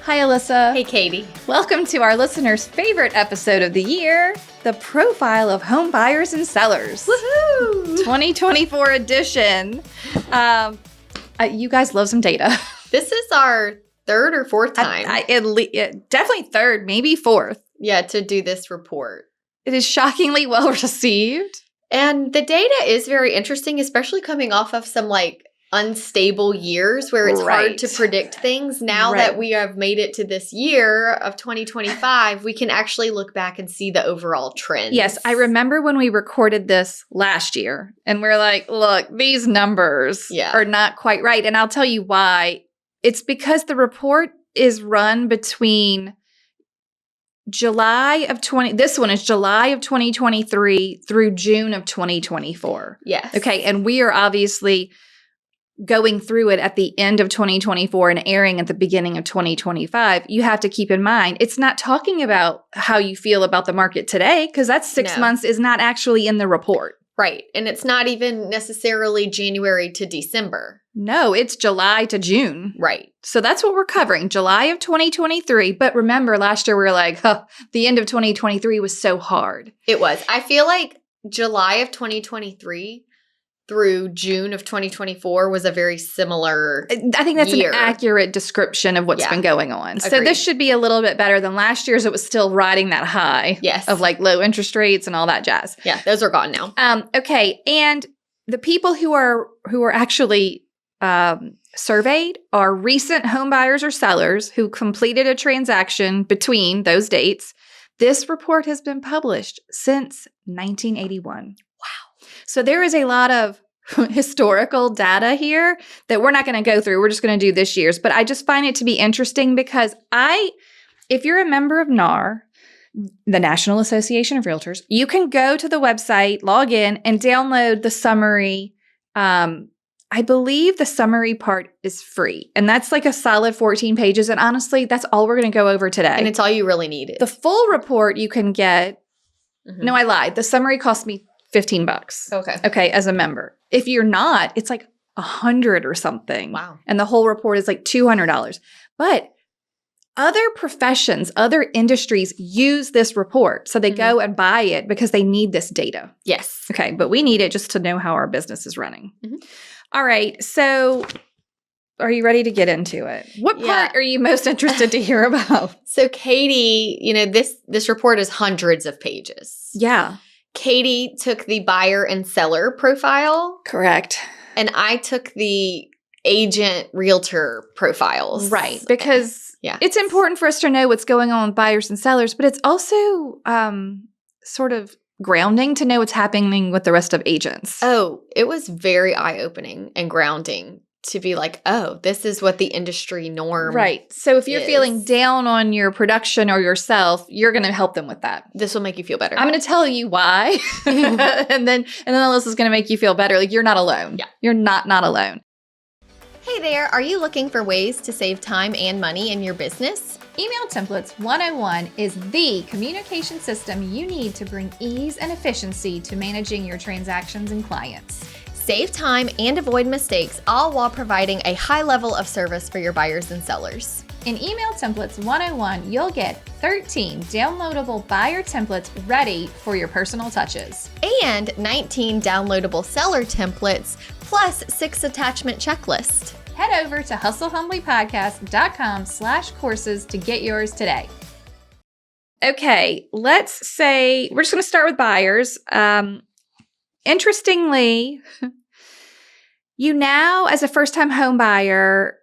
Hi, Alissa. Hey, Katy. Welcome to our listeners' favorite episode of the year, the Profile of Home Buyers and Sellers. Woohoo! 2024 edition. You guys love some data. This is our third or fourth time. Definitely third, maybe fourth. Yeah, to do this report. It is shockingly well received. And the data is very interesting, especially coming off of some unstable years where it's hard to predict things. Now that we have made it to this year of 2025, we can actually look back and see the overall trends. Yes, I remember when we recorded this last year and we're like, look, these numbers are not quite right. And I'll tell you why. It's because the report is run between this one is July of 2023 through June of 2024. Yes. Okay. And we are obviously going through it at the end of 2024 and airing at the beginning of 2025. You have to keep in mind, it's not talking about how you feel about the market today, because that's 6 months is not actually in the report. Right. And it's not even necessarily January to December. No, it's July to June. Right. So that's what we're covering, July of 2023. But remember, last year we were like, the end of 2023 was so hard. It was. I feel like July of 2023 through June of 2024 was a very similar I think that's year. An accurate description of what's been going on. So Agreed. This should be a little bit better than last year's. It was still riding that high of low interest rates and all that jazz. Yeah, those are gone now. Okay. And the people who are actually surveyed are recent home buyers or sellers who completed a transaction between those dates. This report has been published since 1981. So there is a lot of historical data here that we're not going to go through. We're just going to do this year's. But I just find it to be interesting because if you're a member of NAR, the National Association of Realtors, you can go to the website, log in, and download the summary. I believe the summary part is free. And that's like a solid 14 pages. And honestly, that's all we're going to go over today. And it's all you really needed. The full report you can get. No, I lied. The summary cost me $15. Okay, as a member. If you're not, it's like $100 or something. Wow. And the whole report is like $200. But other professions, other industries use this report. So they go and buy it because they need this data. Yes. Okay, but we need it just to know how our business is running. All right, so are you ready to get into it? What part are you most interested to hear about? So Katy, this report is hundreds of pages. Yeah. Katy took the buyer and seller profile. Correct. And I took the agent realtor profiles. Right. Because it's important for us to know what's going on with buyers and sellers, but it's also sort of grounding to know what's happening with the rest of agents. Oh, it was very eye-opening and grounding to be like, oh, this is what the industry norm Right. So if you're feeling down on your production or yourself, you're going to help them with that. This will make you feel better. I'm going to tell you why. and then Alyssa's going to make you feel better. Like, you're not alone. Yeah. You're not alone. Hey there, are you looking for ways to save time and money in your business? Email Templates 101 is the communication system you need to bring ease and efficiency to managing your transactions and clients. Save time and avoid mistakes, all while providing a high level of service for your buyers and sellers. In Email Templates 101, you'll get 13 downloadable buyer templates ready for your personal touches. And 19 downloadable seller templates, plus 6 attachment checklists. Head over to hustlehumblypodcast.com/courses to get yours today. Okay, let's say we're just going to start with buyers. Interestingly, you now, as a first-time home buyer,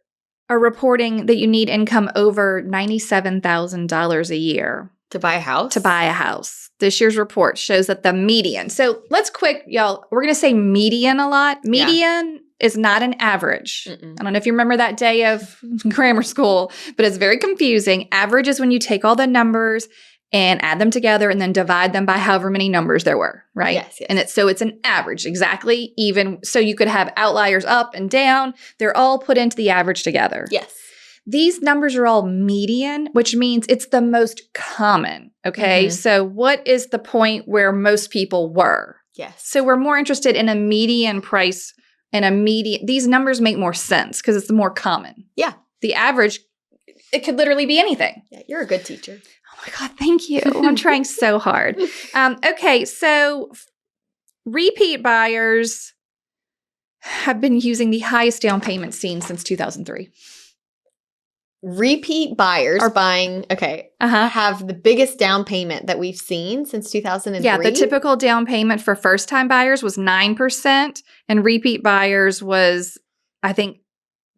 are reporting that you need income over $97,000 a year. To buy a house? To buy a house. This year's report shows that the median. So let's y'all, we're going to say median a lot. Median is not an average. I don't know if you remember that day of grammar school, but it's very confusing. Average is when you take all the numbers and add them together and then divide them by however many numbers there were, right? Yes. And so it's an average, exactly even. So you could have outliers up and down. They're all put into the average together. Yes. These numbers are all median, which means it's the most common, okay? So what is the point where most people were? Yes. So we're more interested in a median price and these numbers make more sense because it's the more common. Yeah. The average It could literally be anything. Yeah, you're a good teacher. Oh my God, thank you. I'm trying so hard. Okay, so repeat buyers have been using the highest down payment seen since 2003. Repeat buyers Are buying, have the biggest down payment that we've seen since 2003. Yeah, the typical down payment for first-time buyers was 9%, and repeat buyers was, I think,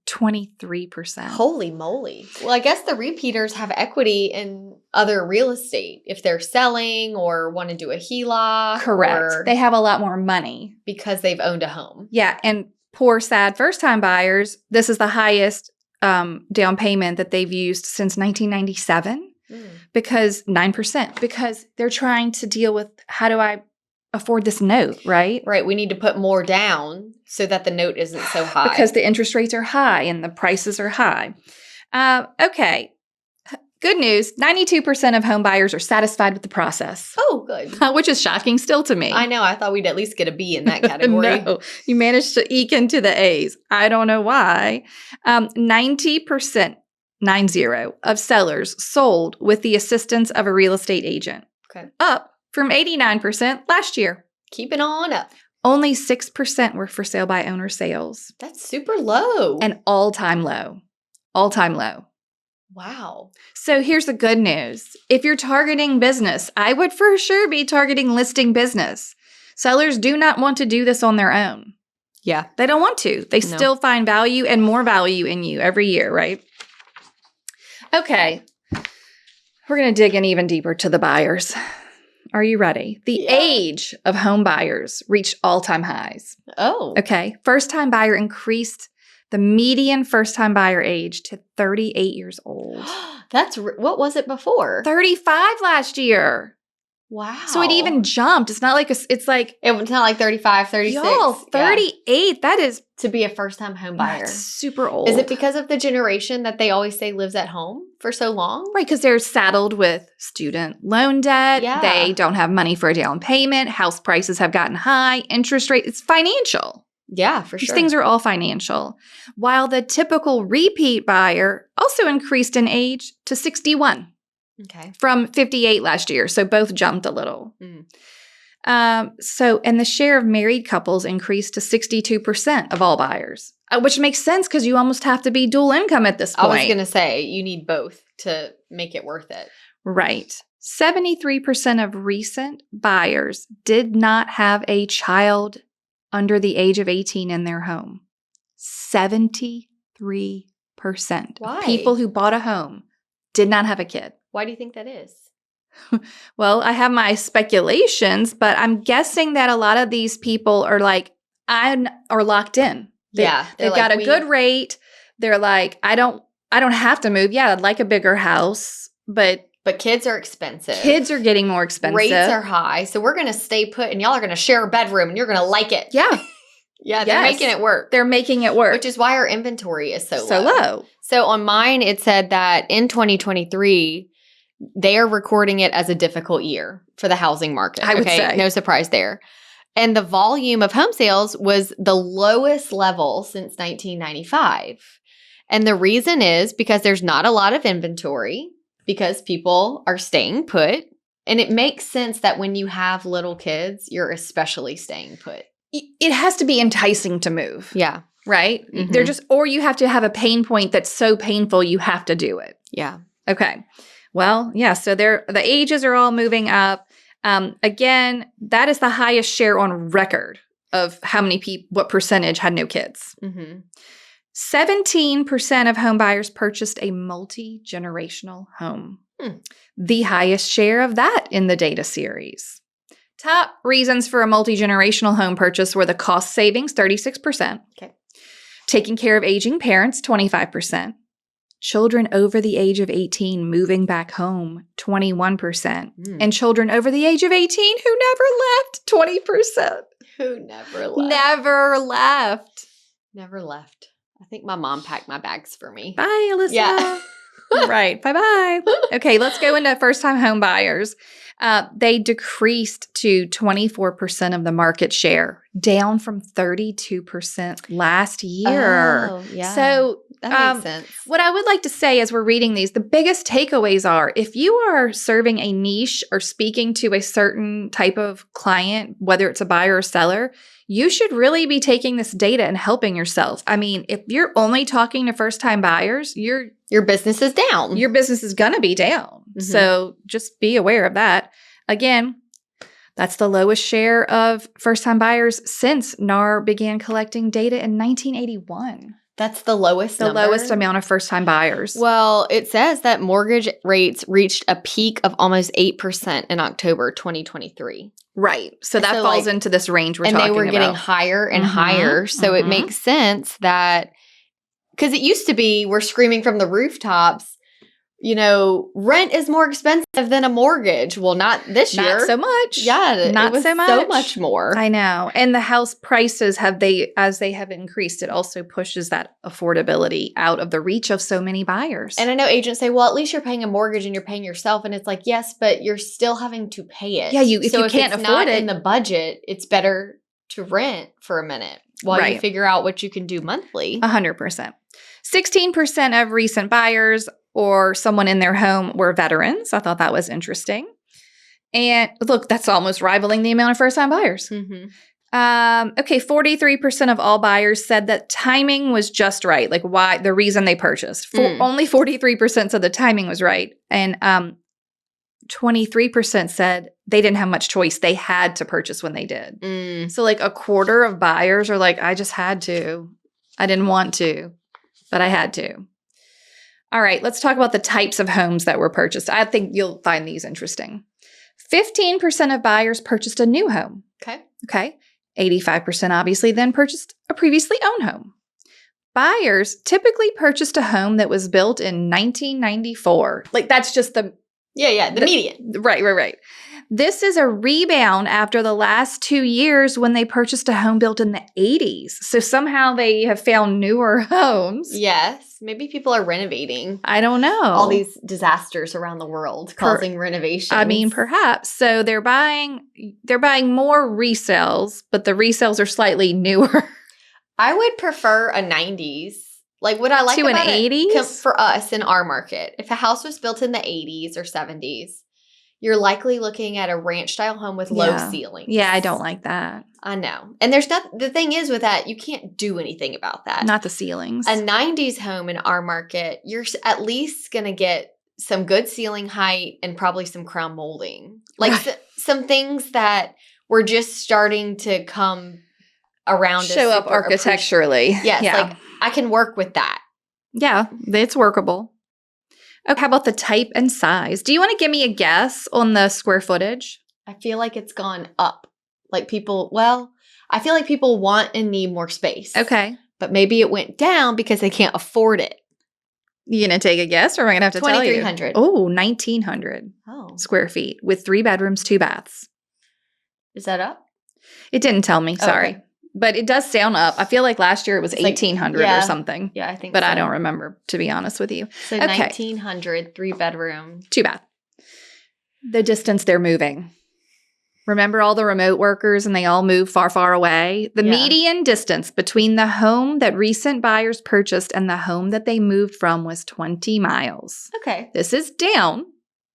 23%. Holy moly. Well, I guess the repeaters have equity in other real estate if they're selling or want to do a HELOC. Correct. They have a lot more money. Because they've owned a home. Yeah, and poor, sad first-time buyers, this is the highest down payment that they've used since 1997 because 9%, because they're trying to deal with how do I afford this note, right? Right. We need to put more down so that the note isn't so high. Because the interest rates are high and the prices are high. Okay. Good news. 92% of home buyers are satisfied with the process. Oh, good. Which is shocking still to me. I know. I thought we'd at least get a B in that category. No, you managed to eke into the A's. I don't know why. 90%, 90, of sellers sold with the assistance of a real estate agent. Okay. Up from 89% last year. Keep it on up. Only 6% were for sale by owner sales. That's super low. An all-time low. All-time low. Wow. So here's the good news. If you're targeting business, I would for sure be targeting listing business. Sellers do not want to do this on their own. Yeah. They don't want to. They still find value and more value in you every year, right? Okay. We're going to dig in even deeper to the buyers. Are you ready? The age of home buyers reached all-time highs. Oh. Okay. First-time buyer increased the median first-time buyer age to 38 years old. What was it before? 35 last year. Wow. So it even jumped. It's not like it's like it's not like 35, 36. Y'all, 38. Yeah. That is to be a first-time home buyer. That's super old. Is it because of the generation that they always say lives at home for so long? Right, because they're saddled with student loan debt. Yeah. They don't have money for a down payment. House prices have gotten high. Interest rate. It's financial. Yeah, for sure. These things are all financial. While the typical repeat buyer also increased in age to 61. Okay. From 58 last year. So both jumped a little. And the share of married couples increased to 62% of all buyers, which makes sense because you almost have to be dual income at this point. I was going to say, you need both to make it worth it. Right. 73% of recent buyers did not have a child under the age of 18 in their home. 73% Why? of people who bought a home did not have a kid. Why do you think that is? Well, I have my speculations, but I'm guessing that a lot of these people are like, are locked in. They've got a good rate. They're like, I don't have to move. Yeah, I'd like a bigger house, but kids are expensive. Kids are getting more expensive. Rates are high. So we're going to stay put and y'all are going to share a bedroom and you're going to like it. Yeah. Yeah, they're making it work. They're making it work. Which is why our inventory is so low. So on mine, it said that in 2023, they are recording it as a difficult year for the housing market. I would say. No surprise there. And the volume of home sales was the lowest level since 1995. And the reason is because there's not a lot of inventory, because people are staying put. And it makes sense that when you have little kids, you're especially staying put. It has to be enticing to move. Yeah. Right? Mm-hmm. They're or you have to have a pain point that's so painful you have to do it. Yeah. Okay. Well, yeah. So the ages are all moving up. Again, that is the highest share on record of how many people, what percentage had no kids. 17% of home buyers purchased a multi-generational home. The highest share of that in the data series. Top reasons for a multi-generational home purchase were the cost savings, 36%. Okay. Taking care of aging parents, 25%. Children over the age of 18 moving back home, 21%. And children over the age of 18 who never left, 20%. Who never left. Never left. Never left. I think my mom packed my bags for me. Bye, Alissa. Yeah. Right. Bye-bye. Okay, let's go into first-time home buyers. They decreased to 24% of the market share, down from 32% last year. Oh, yeah. So that makes sense. What I would like to say as we're reading these, the biggest takeaways are if you are serving a niche or speaking to a certain type of client, whether it's a buyer or seller, you should really be taking this data and helping yourself. I mean, if you're only talking to first-time buyers, your business is down. Your business is going to be down. Mm-hmm. So just be aware of that. Again, that's the lowest share of first-time buyers since NAR began collecting data in 1981. That's the lowest number? Lowest amount of first-time buyers. Well, it says that mortgage rates reached a peak of almost 8% in October 2023. Right. So that falls into this range we're talking about. And they were getting higher and higher. So it makes sense that, because it used to be, we're screaming from the rooftops, rent is more expensive than a mortgage. Well, not this year. Not so much. Yeah, not so much. So much more. I know. And the house prices as they have increased, it also pushes that affordability out of the reach of so many buyers. And I know agents say, well, at least you're paying a mortgage and you're paying yourself. And it's like, yes, but you're still having to pay it. Yeah, if you can't afford it in the budget, it's better to rent for a minute while you figure out what you can do monthly. 100%. 16% of recent buyers or someone in their home were veterans. I thought that was interesting. And look, that's almost rivaling the amount of first-time buyers. Mm-hmm. 43% of all buyers said that timing was just right, like why the reason they purchased. Only 43% said the timing was right. And 23% said they didn't have much choice. They had to purchase when they did. So like a quarter of buyers are like, I just had to. I didn't want to, but I had to. All right, let's talk about the types of homes that were purchased. I think you'll find these interesting. 15% of buyers purchased a new home. Okay. 85% obviously then purchased a previously owned home. Buyers typically purchased a home that was built in 1994. Like that's just the median. Right. This is a rebound after the last 2 years when they purchased a home built in the 80s. So somehow they have found newer homes. Yes. Maybe people are renovating. I don't know. All these disasters around the world causing renovations. I mean, perhaps. So they're buying more resales, but the resales are slightly newer. I would prefer a 90s. Like what I like to about an 80s? For us in our market, if a house was built in the 80s or 70s, you're likely looking at a ranch-style home with low ceilings. Yeah, I don't like that. I know. And there's the thing is with that, you can't do anything about that. Not the ceilings. A 90s home in our market, you're at least going to get some good ceiling height and probably some crown molding. Like some things that we're just starting to come around. Show up architecturally. Yes, like I can work with that. Yeah, it's workable. Okay, how about the type and size? Do you want to give me a guess on the square footage? I feel like it's gone up. I feel like people want and need more space. Okay. But maybe it went down because they can't afford it. You going to take a guess or am I going to have to tell you? 2,300. Oh, 1,900 square feet with 3 bedrooms, 2 baths. Is that up? It didn't tell me. Sorry. Okay. But it does sound up. I feel like last year it was 1,800 or something. Yeah, I think but I don't remember, to be honest with you. So 1,900, 3 bedroom. 2 bath. The distance they're moving. Remember all the remote workers and they all move far, far away? The median distance between the home that recent buyers purchased and the home that they moved from was 20 miles. Okay. This is down,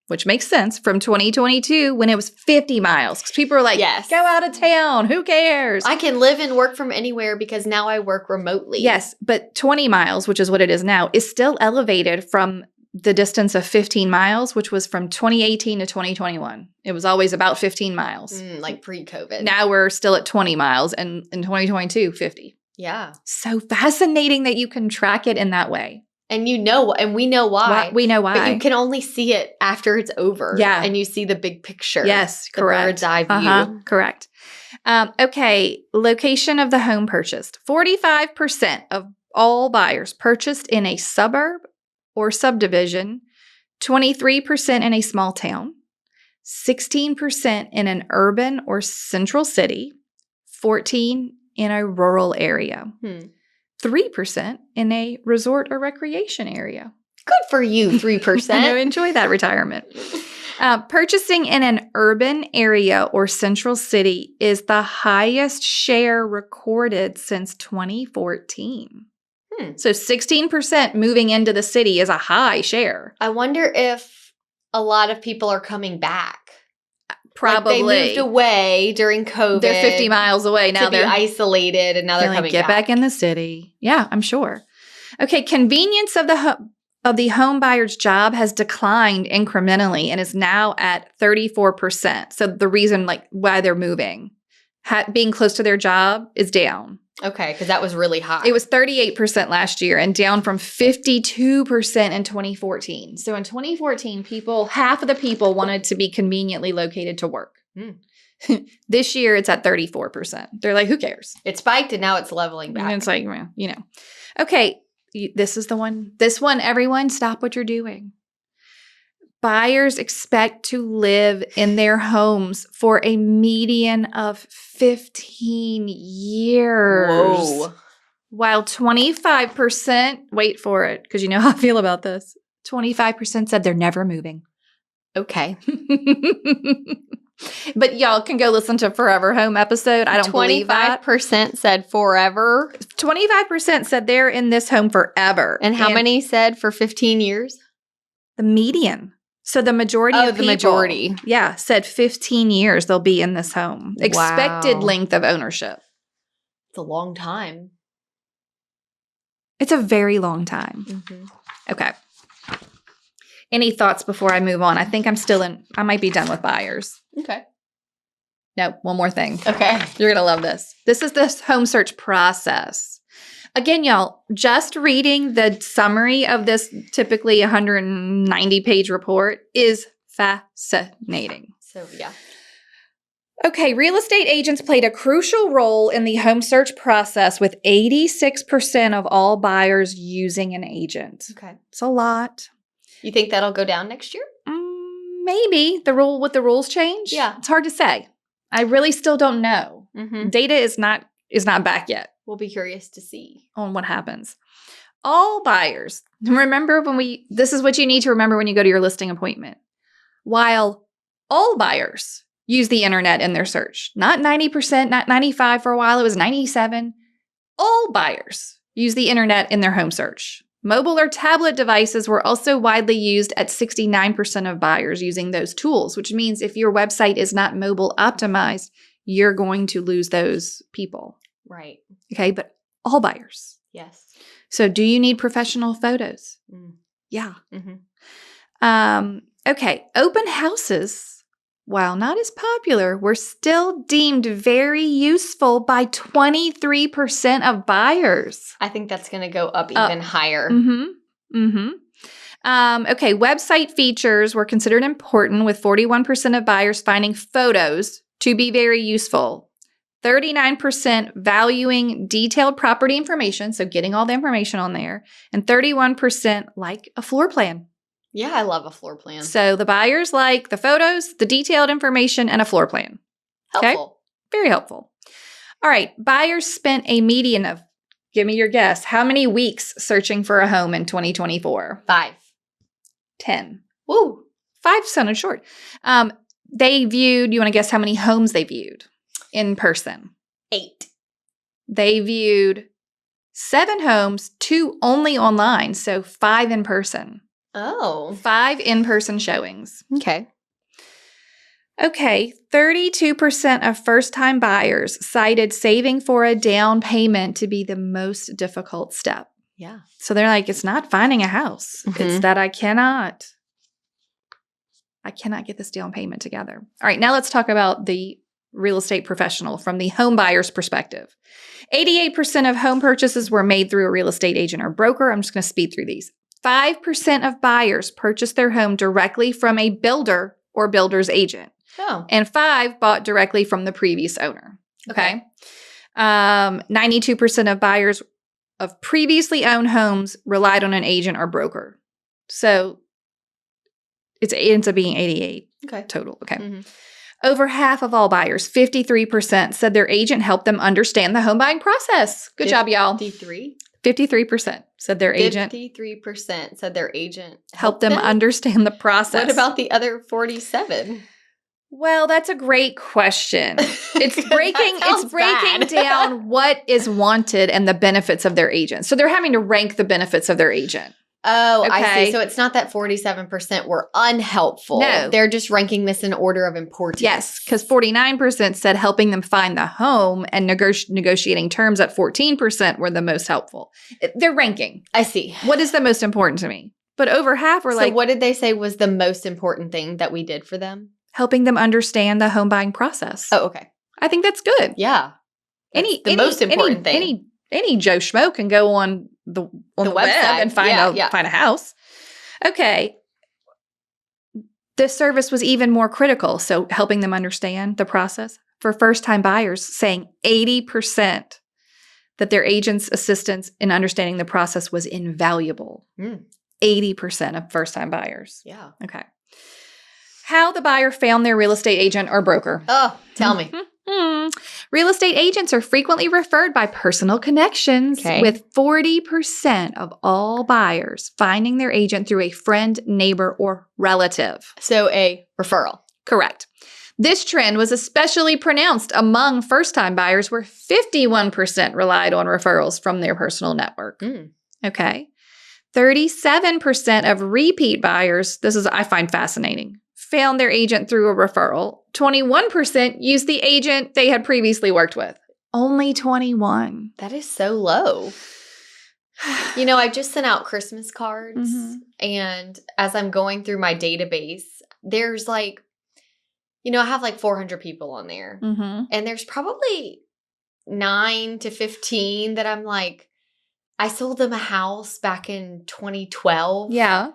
which makes sense, from 2022 when it was 50 miles. Because people are like, go out of town. Who cares? I can live and work from anywhere because now I work remotely. Yes, but 20 miles, which is what it is now, is still elevated from the distance of 15 miles, which was from 2018 to 2021. It was always about 15 miles. Like pre-COVID. Now we're still at 20 miles and in 2022, 50. Yeah. So fascinating that you can track it in that way. And we know why. We know why. But you can only see it after it's over. Yeah. And you see the big picture. Yes, correct. The bird's eye view. Correct. Okay. Location of the home purchased. 45% of all buyers purchased in a suburb or subdivision, 23% in a small town, 16% in an urban or central city, 14% in a rural area. 3% in a resort or recreation area. Good for you, 3%. I know, enjoy that retirement. Purchasing in an urban area or central city is the highest share recorded since 2014. So 16% moving into the city is a high share. I wonder if a lot of people are coming back. Probably. Like they moved away during COVID. They're 50 miles away. Now they're isolated, and now they're coming get back in the city. Yeah, I'm sure. Okay, convenience of the home buyer's job has declined incrementally and is now at 34%. So the reason why they're moving, being close to their job, is down. Okay, because that was really high. It was 38% last year and down from 52% in 2014. So in 2014, half of the people wanted to be conveniently located to work. This year, it's at 34%. They're like, who cares? It spiked and now it's leveling back. And it's like, Okay, this is the one. This one, everyone, stop what you're doing. Buyers expect to live in their homes for a median of 15 years. Whoa. While 25%, wait for it, because you know how I feel about this, 25% said they're never moving. Okay. But y'all can go listen to Forever Home episode. I don't believe that. 25% said forever. 25% said they're in this home forever. And how many said for 15 years? The median. So the majority of people, yeah, said 15 years they'll be in this home. Wow. Expected length of ownership. It's a long time. It's a very long time. Mm-hmm. Okay. Any thoughts before I move on? I think I might be done with buyers. Okay. No, one more thing. Okay. You're going to love this. This is the home search process. Again, y'all, just reading the summary of this typically 190-page report is fascinating. So, yeah. Okay, real estate agents played a crucial role in the home search process with 86% of all buyers using an agent. Okay. It's a lot. You think that'll go down next year? Maybe. With the rules change? Yeah. It's hard to say. I really still don't know. Mm-hmm. Data is not back yet. We'll be curious to see on what happens. All buyers, remember this is what you need to remember when you go to your listing appointment. While all buyers use the internet in their search, not 90%, not 95 for a while, it was 97. All buyers use the internet in their home search. Mobile or tablet devices were also widely used at 69% of buyers using those tools, which means if your website is not mobile optimized, you're going to lose those people. Right. Okay, but all buyers. Yes. So do you need professional photos? Yeah. Mm-hmm. Okay, open houses, while not as popular, were still deemed very useful by 23% of buyers. I think that's going to go up even higher. Mm-hmm. Mm-hmm. Okay, website features were considered important, with 41% of buyers finding photos to be very useful. 39% valuing detailed property information, so getting all the information on there, and 31% like a floor plan. Yeah, I love a floor plan. So the buyers like the photos, the detailed information, and a floor plan. Helpful. Okay? Very helpful. All right, buyers spent a median of, give me your guess, how many weeks searching for a home in 2024? 5. 10. Woo. 5 sounded short. They viewed, you want to guess how many homes they viewed? In person. 8. They viewed 7 homes, 2 only online, so 5 in person. Oh. 5 in-person showings. Okay. Okay, 32% of first-time buyers cited saving for a down payment to be the most difficult step. Yeah. So they're like, it's not finding a house. Mm-hmm. It's that I cannot get this down payment together. All right, now let's talk about the real estate professional from the home buyer's perspective. 88% of home purchases were made through a real estate agent or broker. I'm just going to speed through these. 5% of buyers purchased their home directly from a builder or builder's agent. Oh. And 5 bought directly from the previous owner. Okay. 92% of buyers of previously owned homes relied on an agent or broker. So it ends up being 88 total. Okay. Mm-hmm. Over half of all buyers, 53%, said their agent helped them understand the home buying process. Good job, y'all. 53? 53% said their agent 53% said their agent helped them understand the process. What about the other 47? Well, that's a great question. It's breaking down what is wanted and the benefits of their agent. So they're having to rank the benefits of their agent. Oh, Okay. I see. So it's not that 47% were unhelpful. No. They're just ranking this in order of importance. Yes, because 49% said helping them find the home and negotiating terms at 14% were the most helpful. They're ranking. I see. What is the most important to me? But over half were So what did they say was the most important thing that we did for them? Helping them understand the home buying process. Oh, okay. I think that's good. Yeah. The most important thing. Any Joe Schmo can go on the web and find a house. Okay. This service was even more critical. So helping them understand the process for first-time buyers, saying 80% that their agent's assistance in understanding the process was invaluable. 80% of first-time buyers. Yeah. Okay. How the buyer found their real estate agent or broker. Oh, tell me. Real estate agents are frequently referred by personal connections, with 40% of all buyers finding their agent through a friend, neighbor, or relative. So a referral. Correct. This trend was especially pronounced among first-time buyers, where 51% relied on referrals from their personal network. Okay. 37% of repeat buyers, I find fascinating, found their agent through a referral. 21% used the agent they had previously worked with. Only 21. That is so low. I just sent out Christmas cards, and as I'm going through my database, there's I have 400 people on there, and there's probably 9 to 15 that I'm I sold them a house back in 2012. Yeah.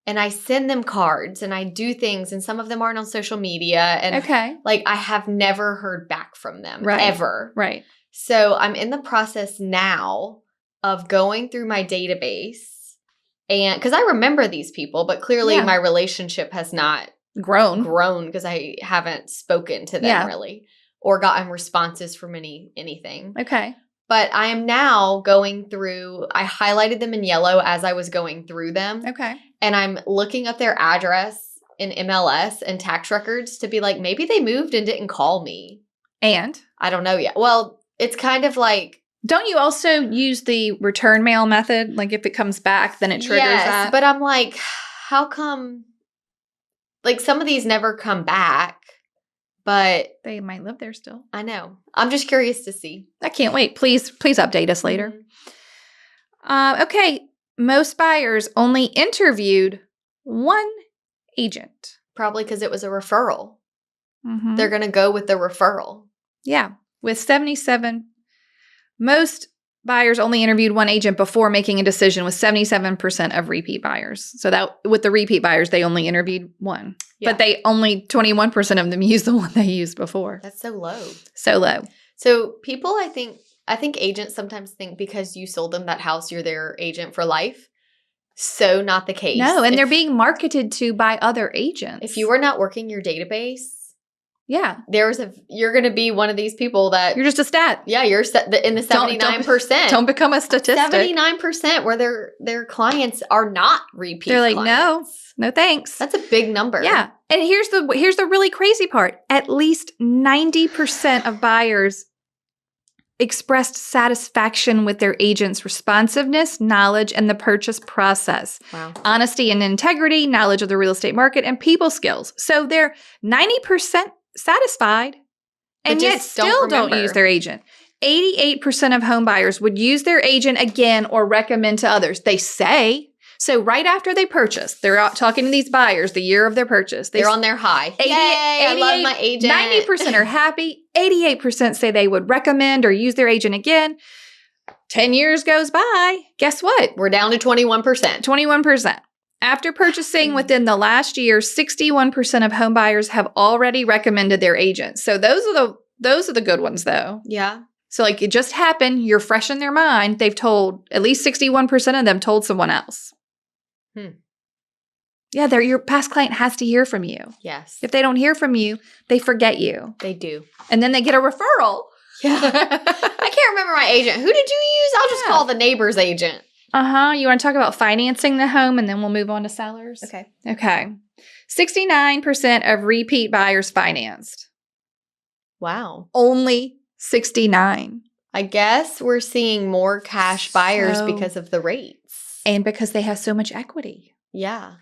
And I send them cards and I do things, and some of them aren't on social media. And I have never heard back from them ever. Right. So I'm in the process now of going through my database, and because I remember these people, but clearly my relationship has not grown because I haven't spoken to them really or gotten responses from anything. Okay. But I am now going through, I highlighted them in yellow as I was going through them. Okay. And I'm looking up their address in MLS and tax records to be maybe they moved and didn't call me. And? I don't know yet. Well, it's kind of don't you also use the return mail method? If it comes back, then it triggers that? But I'm how come, some of these never come back, but they might live there still. I know. I'm just curious to see. I can't wait. Please update us later. Okay. Most buyers only interviewed one agent. Probably because it was a referral. They're going to go with the referral. Yeah. With 77, most buyers only interviewed one agent before making a decision, with 77% of repeat buyers. So that with the repeat buyers, they only interviewed one. Yeah. But only 21% of them used the one they used before. That's so low. So low. So people, I think agents sometimes think because you sold them that house, you're their agent for life. So not the case. No, and they're being marketed to by other agents. If you were not working your database, you're going to be one of these people that you're just a stat. Yeah, you're in the 79%. Don't become a statistic. 79% where their clients are not repeat. They're clients. no thanks. That's a big number. Yeah, and here's the really crazy part. At least 90% of buyers expressed satisfaction with their agent's responsiveness, knowledge, and the purchase process. Wow. Honesty and integrity, knowledge of the real estate market, and people skills. So they're 90% satisfied, and yet still don't use their agent. 88% of home buyers would use their agent again or recommend to others. They say. So right after they purchase, they're out talking to these buyers the year of their purchase. They're on their high. Yay, I love my agent. 90% are happy. 88% say they would recommend or use their agent again. 10 years goes by. Guess what? We're down to 21%. 21%. After purchasing within the last year, 61% of home buyers have already recommended their agent. So those are the good ones, though. Yeah. So it just happened. You're fresh in their mind. They've told, at least 61% of them told someone else. Yeah, your past client has to hear from you. Yes. If they don't hear from you, they forget you. They do. And then they get a referral. Yeah. I can't can't remember my agent. Who did you use? I'll just call the neighbor's agent. You want to talk about financing the home and then we'll move on to sellers? Okay. 69% of repeat buyers financed. Wow. Only 69. I guess we're seeing more cash buyers because of the rates. And because they have so much equity. Yeah.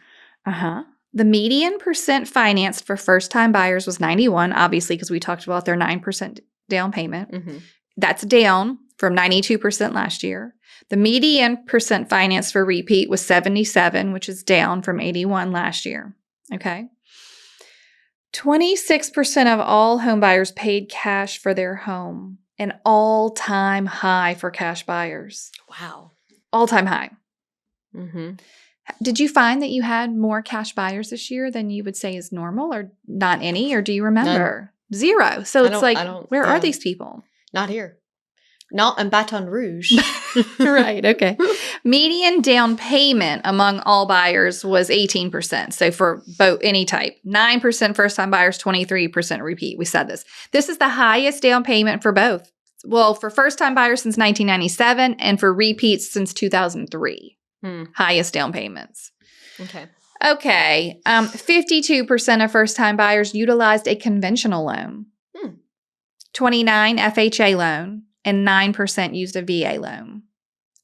The median percent financed for first-time buyers was 91, obviously, because we talked about their 9% down payment. Mm-hmm. That's down from 92% last year. The median percent financed for repeat was 77, which is down from 81 last year. Okay. 26% of all home buyers paid cash for their home, an all-time high for cash buyers. Wow. All-time high. Mm-hmm. Did you find that you had more cash buyers this year than you would say is normal, or not any, or do you remember? None. Zero. So it's like, where are these people? Not here. Not in Baton Rouge. Right. Okay. Median down payment among all buyers was 18%. So for both any type, 9% first-time buyers, 23% repeat. We said this. This is the highest down payment for both. Well, for first-time buyers since 1997 and for repeats since 2003. Highest down payments. Okay. 52% of first-time buyers utilized a conventional loan. 29 FHA loan. And 9% used a VA loan.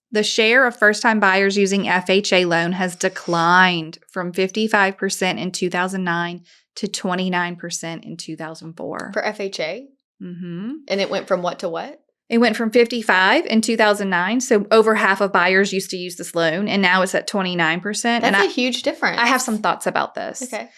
The share of first-time buyers using FHA loan has declined from 55% in 2009 to 29% in 2004. For FHA? Mm-hmm. And it went from what to what? It went from 55 in 2009. So over half of buyers used to use this loan, and now it's at 29%. That's a huge difference. I have some thoughts about this. Okay.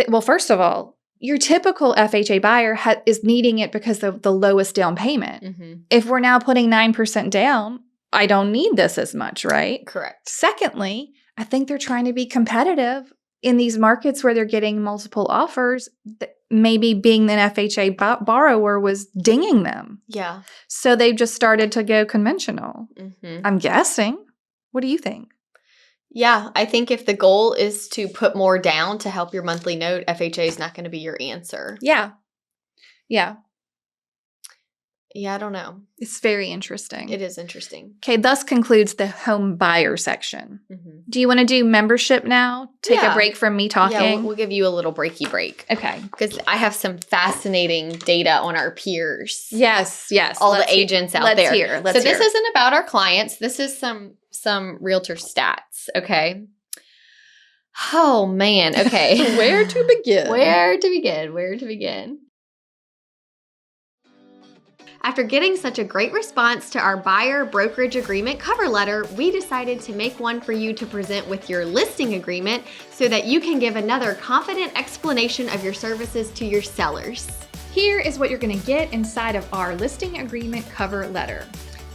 Well, first of all, your typical FHA buyer is needing it because of the lowest down payment. Mm-hmm. If we're now putting 9% down, I don't need this as much, right? Correct. Secondly, I think they're trying to be competitive in these markets where they're getting multiple offers. Maybe being an FHA borrower was dinging them. Yeah. So they've just started to go conventional. Mm-hmm. I'm guessing. What do you think? Yeah, I think if the goal is to put more down to help your monthly note, FHA is not going to be your answer. Yeah. Yeah, I don't know. It's very interesting. It is interesting. Okay, thus concludes the home buyer section. Mm-hmm. Do you want to do membership now? Take a break from me talking? Yeah, we'll give you a little breaky break. Okay. Because I have some fascinating data on our peers. Yes. All the agents out there. Let's hear. This isn't about our clients. This is some Realtor stats, okay? Oh, man. Okay. Where to begin? Where to begin? After getting such a great response to our buyer brokerage agreement cover letter, we decided to make one for you to present with your listing agreement so that you can give another confident explanation of your services to your sellers. Here is what you're going to get inside of our listing agreement cover letter.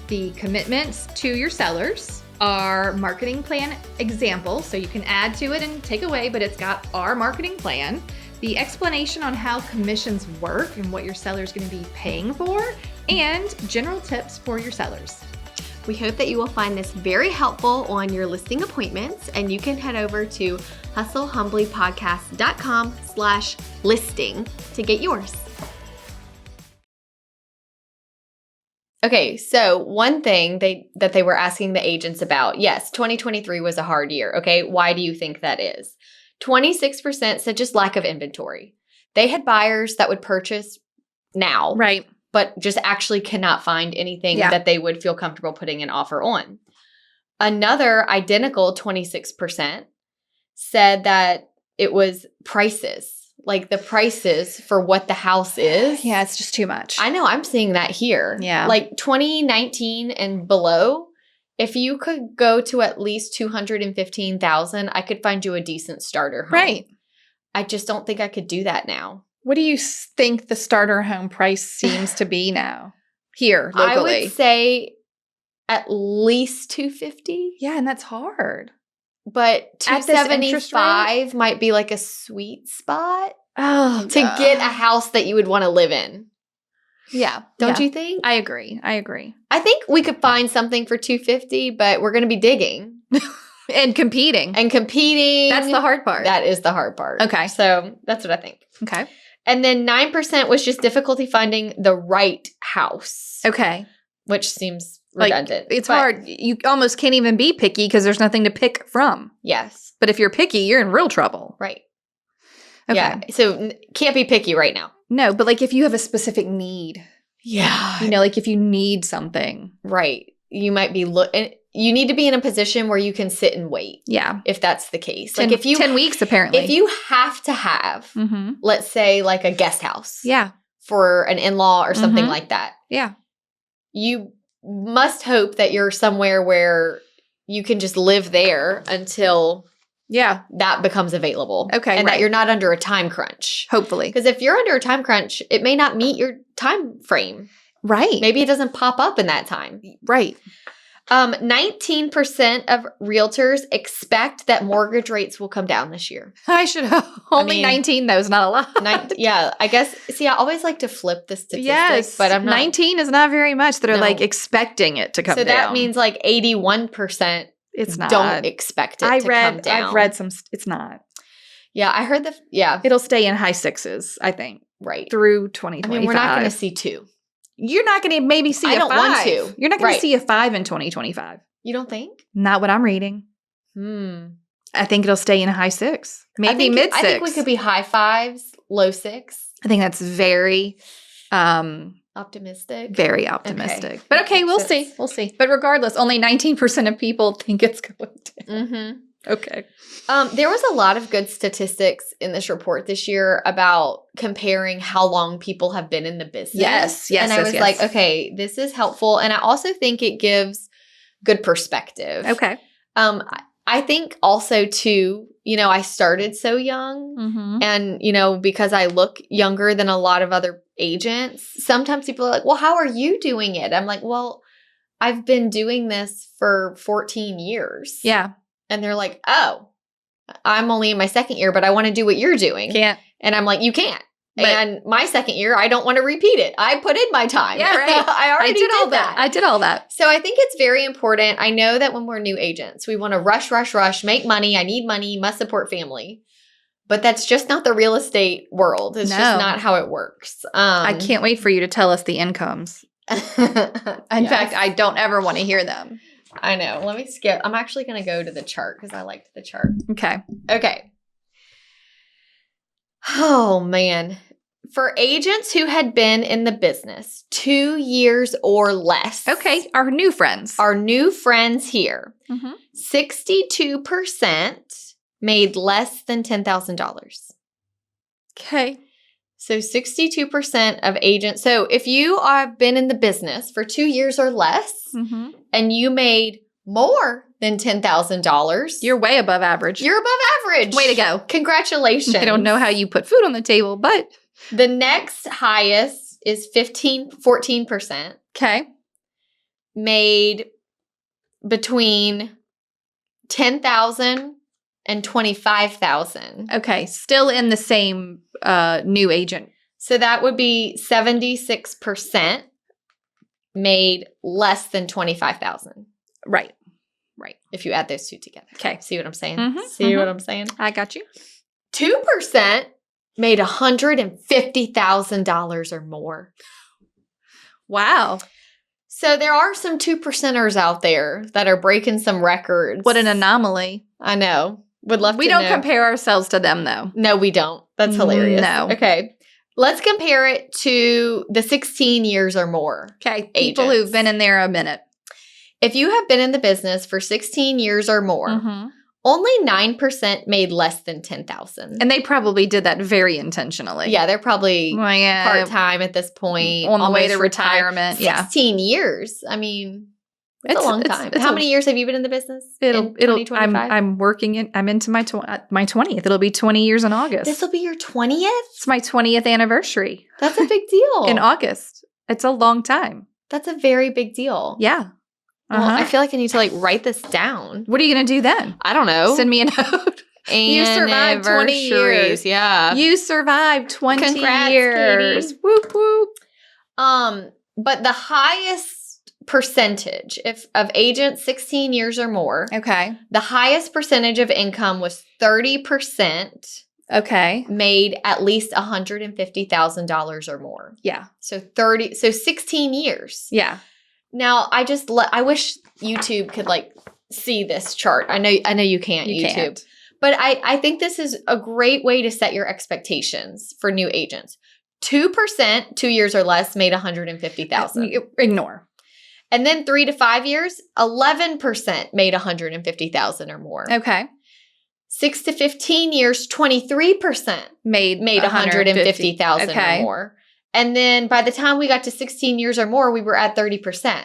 The commitments to your sellers, our marketing plan example, so you can add to it and take away, but it's got our marketing plan, the explanation on how commissions work and what your seller is going to be paying for, and general tips for your sellers. We hope that you will find this very helpful on your listing appointments, and you can head over to hustlehumblypodcast.com/listing to get yours. Okay, so one thing that they were asking the agents about, yes, 2023 was a hard year, okay? Why do you think that is? 26% said just lack of inventory. They had buyers that would purchase now, right, but just actually cannot find anything that they would feel comfortable putting an offer on. Another identical 26% said that it was prices. Like the prices for what the house is. Yeah, it's just too much. I know. I'm seeing that here. Yeah. Like 2019 and below, if you could go to at least 215,000, I could find you a decent starter home. Right. I just don't think I could do that now. What do you think the starter home price seems to be now here locally? I would say at least 250. Yeah, and that's hard. But 275 might be like a sweet spot to get a house that you would want to live in. Yeah. Don't you think? I agree. I think we could find something for 250, but we're going to be digging. And competing. That's the hard part. That is the hard part. Okay. So that's what I think. Okay. And then 9% was just difficulty finding the right house. Okay. which seems redundant. It's hard. You almost can't even be picky because there's nothing to pick from. Yes. But if you're picky, you're in real trouble. Right. Okay. Yeah. So can't be picky right now. No, but like if you have a specific need. Yeah. You know, like if you need something. Right. You might be you need to be in a position where you can sit and wait. Yeah. If that's the case. 10 weeks, apparently. If you have to have, let's say like a guest house. Yeah. For an in-law or something like that. Yeah. You must hope that you're somewhere where you can just live there until that becomes available. Okay. And that you're not under a time crunch. Hopefully. Because if you're under a time crunch, it may not meet your time frame. Right. Maybe it doesn't pop up in that time. Right. 19% of realtors expect that mortgage rates will come down this year. I should hope. Only 19, though, is not a lot. Yeah, I guess. See, I always like to flip the statistics. Yes, but I'm not. 19 is not very much that are like expecting it to come down. So that means like 81% don't expect it to come down. I've read some. It's not. Yeah, I heard It'll stay in high sixes, I think. Right. Through 2025. I mean, we're not going to see 2. You're not going to maybe see I a 5. don't want to. You're not going to see a 5 in 2025. You don't think? Not what I'm reading. I think it'll stay in a high 6. Maybe mid 6. I think we could be high 5s, low 6. I think that's very optimistic. Very optimistic. Okay. But okay, we'll see. We'll see. But regardless, only 19% of people think it's going down. Okay. There was a lot of good statistics in this report this year about comparing how long people have been in the business. Yes. And I was like, okay, this is helpful. And I also think it gives good perspective. Okay. I think also too, I started so young and, because I look younger than a lot of other agents, sometimes people are like, well, how are you doing it? I'm like, well, I've been doing this for 14 years. Yeah. And they're like, oh, I'm only in my second year, but I want to do what you're doing. Can't. And I'm like, you can't. And my second year, I don't want to repeat it. I put in my time. Yeah, right. I already did all that. I did all that. So I think it's very important. I know that when we're new agents, we want to rush, make money. I need money, must support family. But that's just not the real estate world. It's just not how it works. I can't wait for you to tell us the incomes. In fact, I don't ever want to hear them. I know. Let me skip. I'm actually going to go to the chart because I liked the chart. Okay. Oh, man. For agents who had been in the business 2 years or less. Okay. Our new friends. Our new friends here. 62% made less than $10,000. Okay. So 62% of agents. So if you have been in the business for 2 years or less and you made more than $10,000. You're way above average. You're above average. Way to go. Congratulations. I don't know how you put food on the table, but. The next highest is 14%. Okay. Made between $10,000 and $25,000. Okay. Still in the same new agent. So that would be 76% made less than $25,000. Right. If you add those two together. Okay. See what I'm saying? See what I'm saying? I got you. 2% made $150,000 or more. Wow. So there are some 2%ers out there that are breaking some records. What an anomaly. I know. Would love to know. We don't compare ourselves to them, though. No, we don't. That's hilarious. No. Okay. Let's compare it to the 16 years or more. Okay. People who've been in there a minute. If you have been in the business for 16 years or more, only 9% made less than $10,000. And they probably did that very intentionally. Yeah, they're probably part-time at this point. On the way to retirement. 16 years. I mean, it's a long time. How many years have you been in the business? I'm working in, I'm into my 20th. It'll be 20 years in August. This will be your 20th? It's my 20th anniversary. That's a big deal. In August. It's a long time. That's a very big deal. Yeah. Well, I feel like I need to write this down. What are you going to do then? I don't know. Send me a note. You survived 20 years. Yeah. You survived 20 Congrats, years. Katy. Whoop, whoop. But the highest percentage of agents 16 years or more. Okay. The highest percentage of income was 30%. Okay. Made at least $150,000 or more. Yeah. So 16 years. Yeah. Now, I wish YouTube could like see this chart. I know you can't, YouTube. Can't. But I think this is a great way to set your expectations for new agents. 2%, 2 years or less, made $150,000. Ignore. And then 3 to 5 years, 11% made $150,000 or more. Okay. 6 to 15 years, 23% made $150,000 or more. And then by the time we got to 16 years or more, we were at 30%.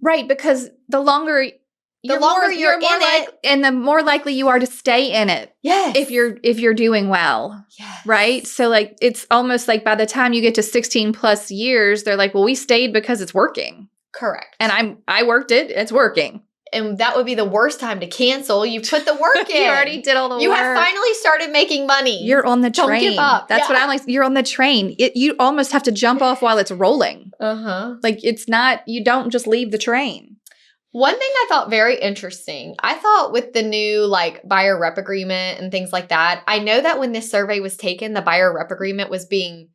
Right, because the longer you're in it, and the more likely you are to stay in it. Yes. If you're doing well. Yes. Right? So like it's almost like by the time you get to 16 plus years, they're like, well, we stayed because it's working. Correct. And I worked it, it's working. And that would be the worst time to cancel. You put the work in. You already did all the work. You have finally started making money. You're on the train. Don't give up. That's what I'm like. You're on the train. You almost have to jump off while it's rolling. Like it's not, you don't just leave the train. One thing I thought very interesting, I thought with the new like buyer rep agreement and things like that, I know that when this survey was taken, the buyer rep agreement was being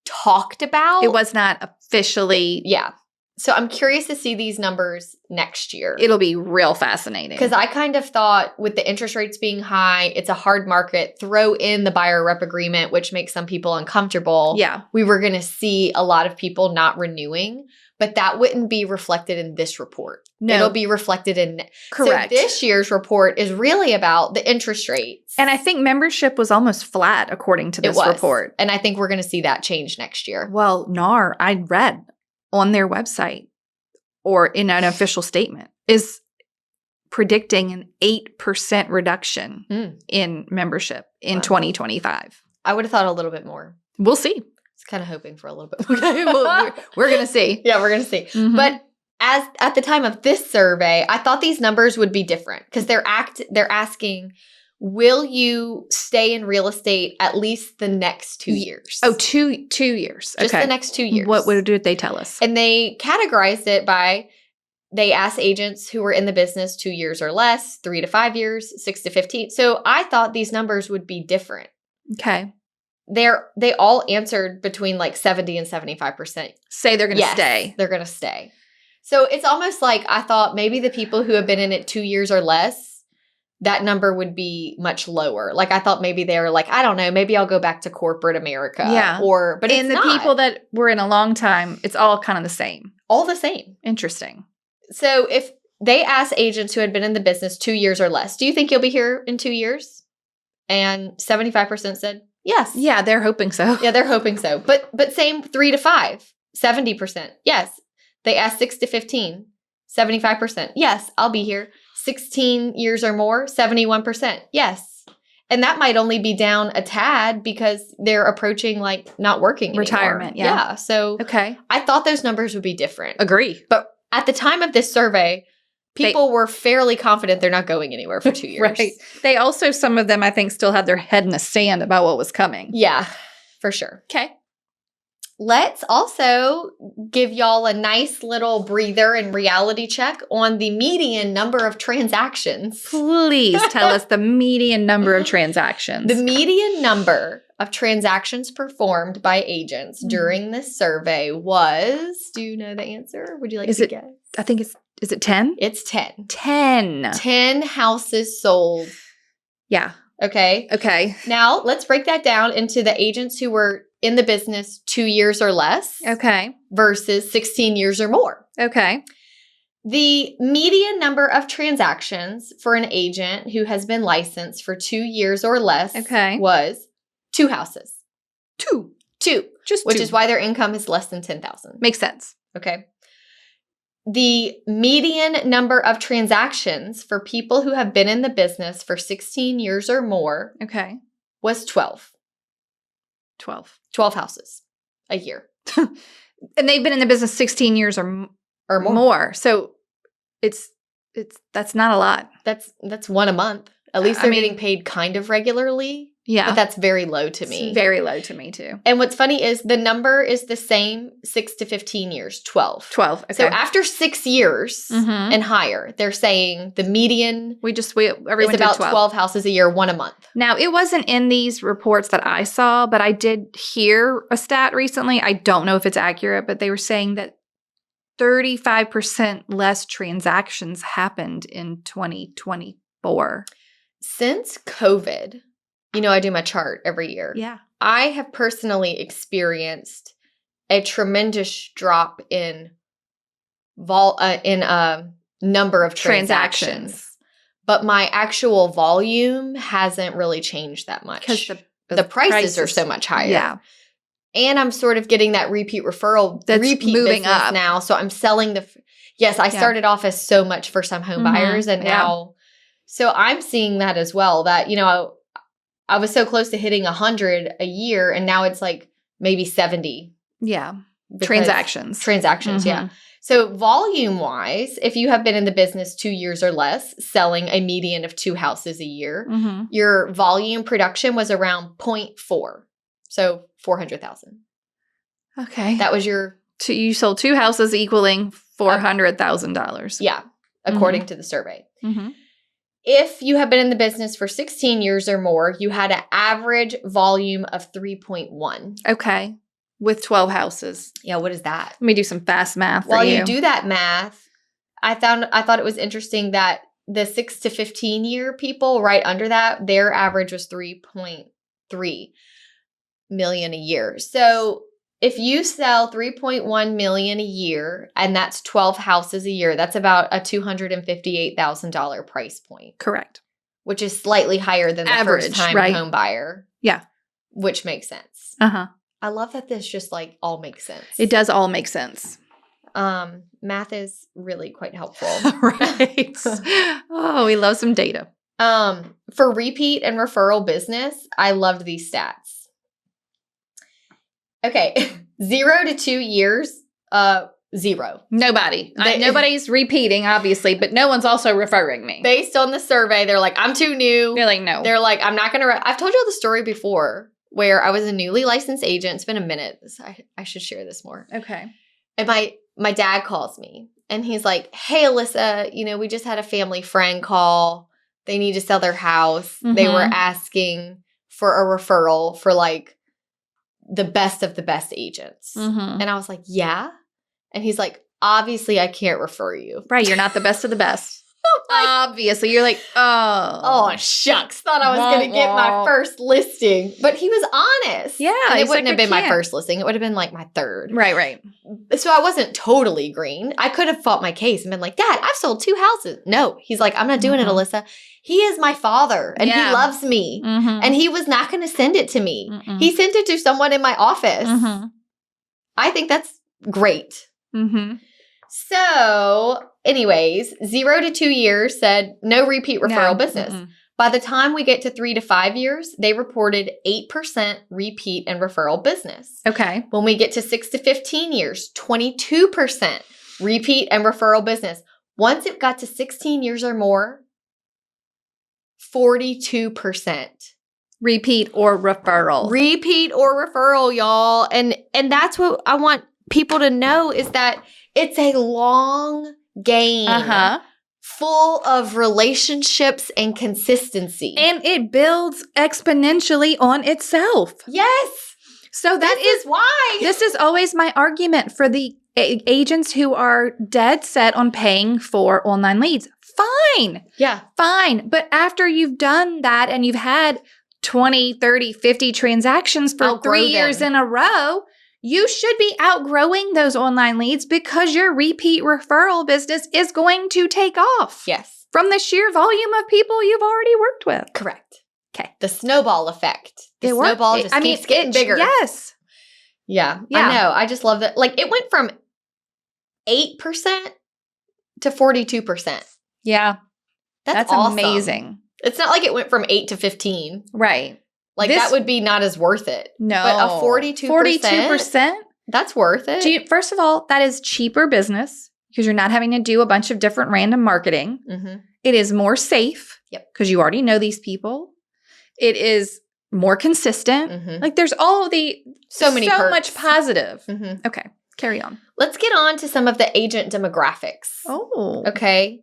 talked about. It was not officially. Yeah. So I'm curious to see these numbers next year. It'll be real fascinating. Because I kind of thought with the interest rates being high, it's a hard market, throw in the buyer rep agreement, which makes some people uncomfortable. Yeah. We were going to see a lot of people not renewing, but that wouldn't be reflected in this report. No. It'll be reflected in. Correct. So this year's report is really about the interest rates. And I think membership was almost flat according to this report. And I think we're going to see that change next year. Well, NAR, I read on their website or in an official statement is predicting an 8% reduction in membership in 2025. I would have thought a little bit more. We'll see. Kind of hoping for a little bit more. Okay, we're going to see. Yeah, we're going to see. Mm-hmm. But as at the time of this survey, I thought these numbers would be different because they're asking, will you stay in real estate at least the next 2 years? Oh, 2 years. Just the next 2 years. What did they tell us? And they categorized it by, they asked agents who were in the business 2 years or less, 3 to 5 years, 6 to 15. So I thought these numbers would be different. Okay. They all answered between like 70 and 75%. Say they're going to stay. They're going to stay. So it's almost like I thought maybe the people who have been in it 2 years or less, that number would be much lower. Like I thought maybe they were like, I don't know, maybe I'll go back to corporate America. Yeah. But it's not. People that were in a long time, it's all kind of the same. All the same. Interesting. So if they asked agents who had been in the business 2 years or less, do you think you'll be here in 2 years? And 75% said yes. Yeah, they're hoping so. Yeah, they're hoping so. But same 3 to 5, 70%. Yes. They asked 6 to 15, 75%. Yes, I'll be here. 16 years or more, 71%. Yes. And that might only be down a tad because they're approaching like not working anymore. Retirement, yeah. So okay. I thought those numbers would be different. Agree. But at the time of this survey, people were fairly confident they're not going anywhere for 2 years. Right. They also, some of them, I think, still had their head in the sand about what was coming. Yeah, for sure. Okay. Let's also give y'all a nice little breather and reality check on the median number of transactions. Please tell us the median number of transactions. The median number of transactions performed by agents during this survey was, do you know the answer? Would you like to guess? I think is it 10? It's 10. 10. 10 houses sold. Yeah. Okay. Okay. Now, let's break that down into the agents who were in the business 2 years or less. Okay. Versus 16 years or more. Okay. The median number of transactions for an agent who has been licensed for 2 years or less was 2 houses. 2. Just which 2. is why their income is less than $10,000. Makes sense. Okay. The median number of transactions for people who have been in the business for 16 years or more was 12. 12 houses a year. And they've been in the business 16 years or more. So that's not a lot. That's one a month. At least they're getting paid kind of regularly. Yeah. But that's very low to me. It's very low to me too. And what's funny is the number is the same 6 to 15 years, 12. 12. Okay. So after 6 years and higher, they're saying the median everyone is about 12 houses a year, one a month. Now, it wasn't in these reports that I saw, but I did hear a stat recently. I don't know if it's accurate, but they were saying that 35% less transactions happened in 2024. Since COVID, I do my chart every year. Yeah. I have personally experienced a tremendous drop in number of transactions. But my actual volume hasn't really changed that much. Because the prices are so much higher. Yeah. And I'm sort of getting that repeat moving business up now. So I'm selling I started off as so much first-time home buyers, and now, so I'm seeing that as well, that, I was so close to hitting 100 a year, and now it's like maybe 70. Yeah. Transactions, yeah. So volume-wise, if you have been in the business 2 years or less, selling a median of 2 houses a year, your volume production was around 0.4. So 400,000. Okay. That was you sold 2 houses equaling $400,000. Yeah, according to the survey. If you have been in the business for 16 years or more, you had an average volume of 3.1. Okay. With 12 houses. Yeah, what is that? Let me do some fast math While you do that math, I thought it was interesting that the 6 to 15 year people right under that, their average was 3.3 million a year. So if you sell 3.1 million a year, and that's 12 houses a year, that's about a $258,000 price point. Correct. Which is slightly higher than the average, first-time home buyer. Yeah. Which makes sense. Uh-huh. I love that this just all makes sense. It does all make sense. Math is really quite helpful. Right. Oh, we love some data. For repeat and referral business, I loved these stats. Okay. 0 to 2 years, 0. Nobody's repeating, obviously, but no one's also referring me. Based on the survey, they're like, I'm too new. They're like, no. They're like, I'm not going to. I've told you the story before where I was a newly licensed agent. It's been a minute. I should share this more. Okay. And my dad calls me and he's like, hey, Alissa, we just had a family friend call. They need to sell their house. They were asking for a referral for the best of the best agents. And I was like, yeah. And he's like, obviously I can't refer you. Right. You're not the best of the best. Obviously. You're like, oh, shucks. Thought I was going to get my first listing. But he was honest. Yeah. And it wouldn't have been my first listing. It would have been my third. Right. So I wasn't totally green. I could have fought my case and been like, Dad, I've sold 2 houses. No. He's like, I'm not doing it, Alissa. He is my father and he loves me. And he was not going to send it to me. He sent it to someone in my office. I think that's great. So anyways, 0 to 2 years said no repeat referral business. By the time we get to 3 to 5 years, they reported 8% repeat and referral business. Okay. When we get to 6 to 15 years, 22% repeat and referral business. Once it got to 16 years or more, 42%. Repeat or referral. Repeat or referral, y'all. And that's what I want people to know is that it's a long game. Full of relationships and consistency. And it builds exponentially on itself. Yes. So this is why. This is always my argument for the agents who are dead set on paying for online leads. Fine. Yeah. Fine. But after you've done that and you've had 20, 30, 50 transactions for 3 years in a row, you should be outgrowing those online leads because your repeat referral business is going to take off. Yes. From the sheer volume of people you've already worked with. Correct. Okay. The snowball effect. The snowball just keeps getting bigger. Yes. Yeah. I know. I just love that. It went from 8% to 42%. Yeah. That's awesome. Amazing. It's not like it went from 8 to 15. Right. That would be not as worth it. No. But a 42%? 42%? That's worth it. First of all, that is cheaper business because you're not having to do a bunch of different random marketing. It is more safe because you already know these people. It is more consistent. There's all of the so much positive. Okay, carry on. Let's get on to some of the agent demographics. Oh. Okay.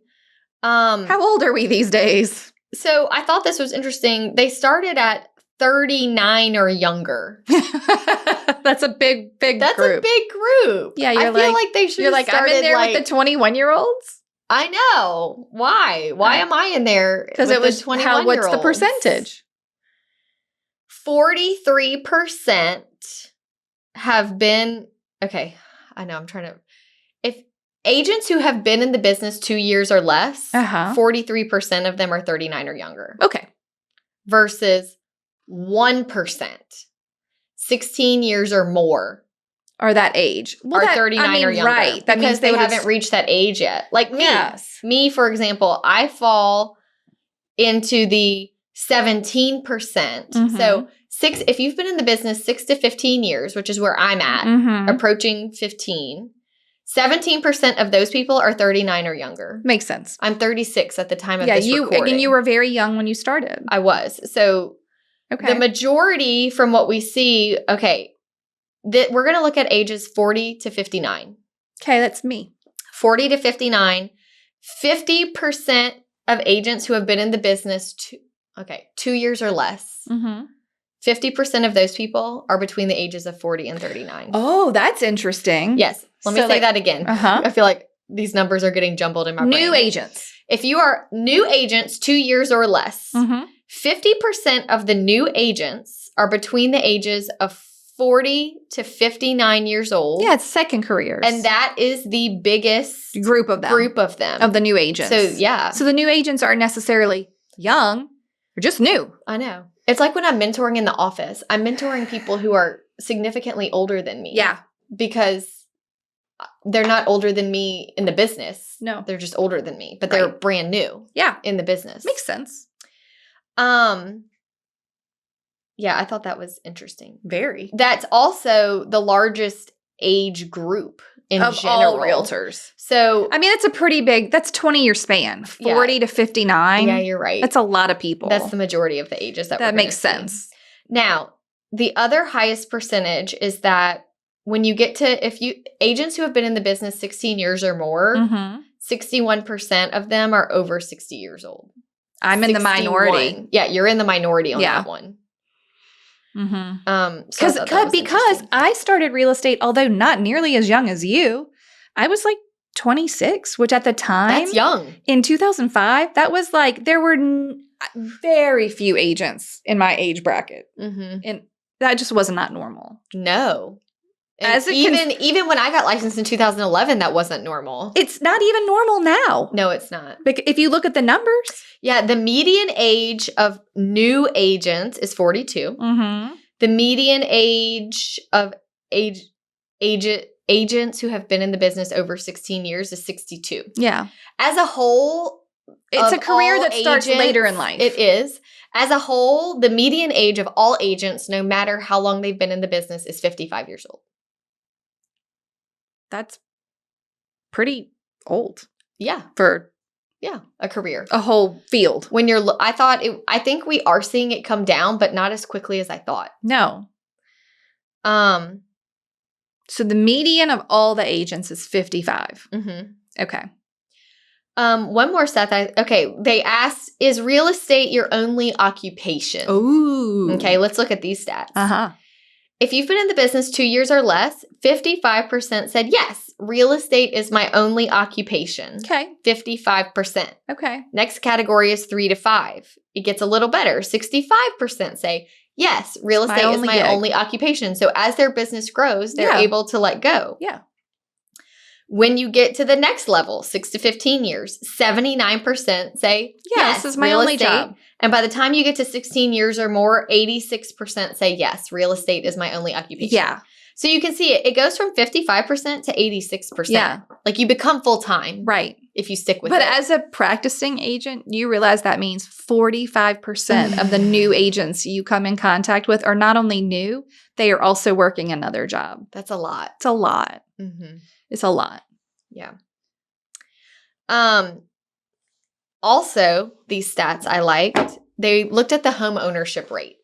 How old are we these days? So I thought this was interesting. They started at 39 or younger. That's a big group. That's a big group. Yeah, I feel like they should have started I'm in there with the 21-year-olds? I know. Why? Why am I in there? Because it was 21-year-olds? what's the percentage? 43% have been, okay, I know I'm trying to, if agents who have been in the business 2 years or less, 43% of them are 39 or younger. Okay. Versus 1%, 16 years or more. Are that age. Are 39 or younger. Right. That means they haven't reached that age yet. Like me. Yes. Me, for example, I fall into the 17%. Mm-hmm. So if you've been in the business 6 to 15 years, which is where I'm at, approaching 15, 17% of those people are 39 or younger. Makes sense. I'm 36 at the time of this recording. And you were very young when you started. I was. So the majority from what we see, we're going to look at ages 40 to 59. Okay, that's me. 40 to 59. 50% of agents who have been in the business 2 years or less. 50% of those people are between the ages of 40 and 39. Oh, that's interesting. Yes. Let me say that again. I feel like these numbers are getting jumbled in my brain. New agents. If you are new agents 2 years or less, 50% of the new agents are between the ages of 40 to 59 years old. Yeah, it's second careers. And that is the biggest group of them. Of the new agents. So, yeah. So the new agents aren't necessarily young. They're just new. I know. It's like when I'm mentoring in the office. I'm mentoring people who are significantly older than me. Yeah. Because they're not older than me in the business. No. They're just older than me. But they're brand new. Yeah. In the business. Makes sense. Yeah, I thought that was interesting. Very. That's also the largest age group in of general. All realtors. So, I mean, it's a pretty big, that's 20-year span. 40 to 59. Yeah, you're right. That's a lot of people. That's the majority of the ages that makes sense. Now, the other highest percentage is that when you get to, agents who have been in the business 16 years or more, 61% of them are over 60 years old. I'm in the minority. Yeah, you're in the minority on that one. Because I started real estate, although not nearly as young as you. I was like 26, which at the time, that's young. In 2005, that was like there were very few agents in my age bracket, and that just was not normal. No. Even when I got licensed in 2011, that wasn't normal. It's not even normal now. No, it's not. If you look at the numbers. Yeah, the median age of new agents is 42. The median age of agents who have been in the business over 16 years is 62. Yeah. As a whole, it's a career that starts later in life. It is. As a whole, the median age of all agents, no matter how long they've been in the business, is 55 years old. That's pretty old. Yeah. A career. A whole field. I think we are seeing it come down, but not as quickly as I thought. No. So the median of all the agents is 55. Okay. One more stat. They asked, is real estate your only occupation? Ooh. Okay, let's look at these stats. If you've been in the business 2 years or less, 55% said, yes, real estate is my only occupation. Okay. 55%. Okay. Next category is 3 to 5. It gets a little better. 65% say, yes, real estate is my only occupation. So as their business grows, they're able to let go. Yeah. When you get to the next level, 6 to 15 years, 79% say, yes, this is my only job. And by the time you get to 16 years or more, 86% say, yes, real estate is my only occupation. Yeah. So you can see it goes from 55% to 86%. Yeah. Like you become full-time. Right. If you stick with it. But as a practicing agent, you realize that means 45% of the new agents you come in contact with are not only new, they are also working another job. That's a lot. It's a lot. It's a lot. Yeah. Also, these stats I liked, they looked at the home ownership rate.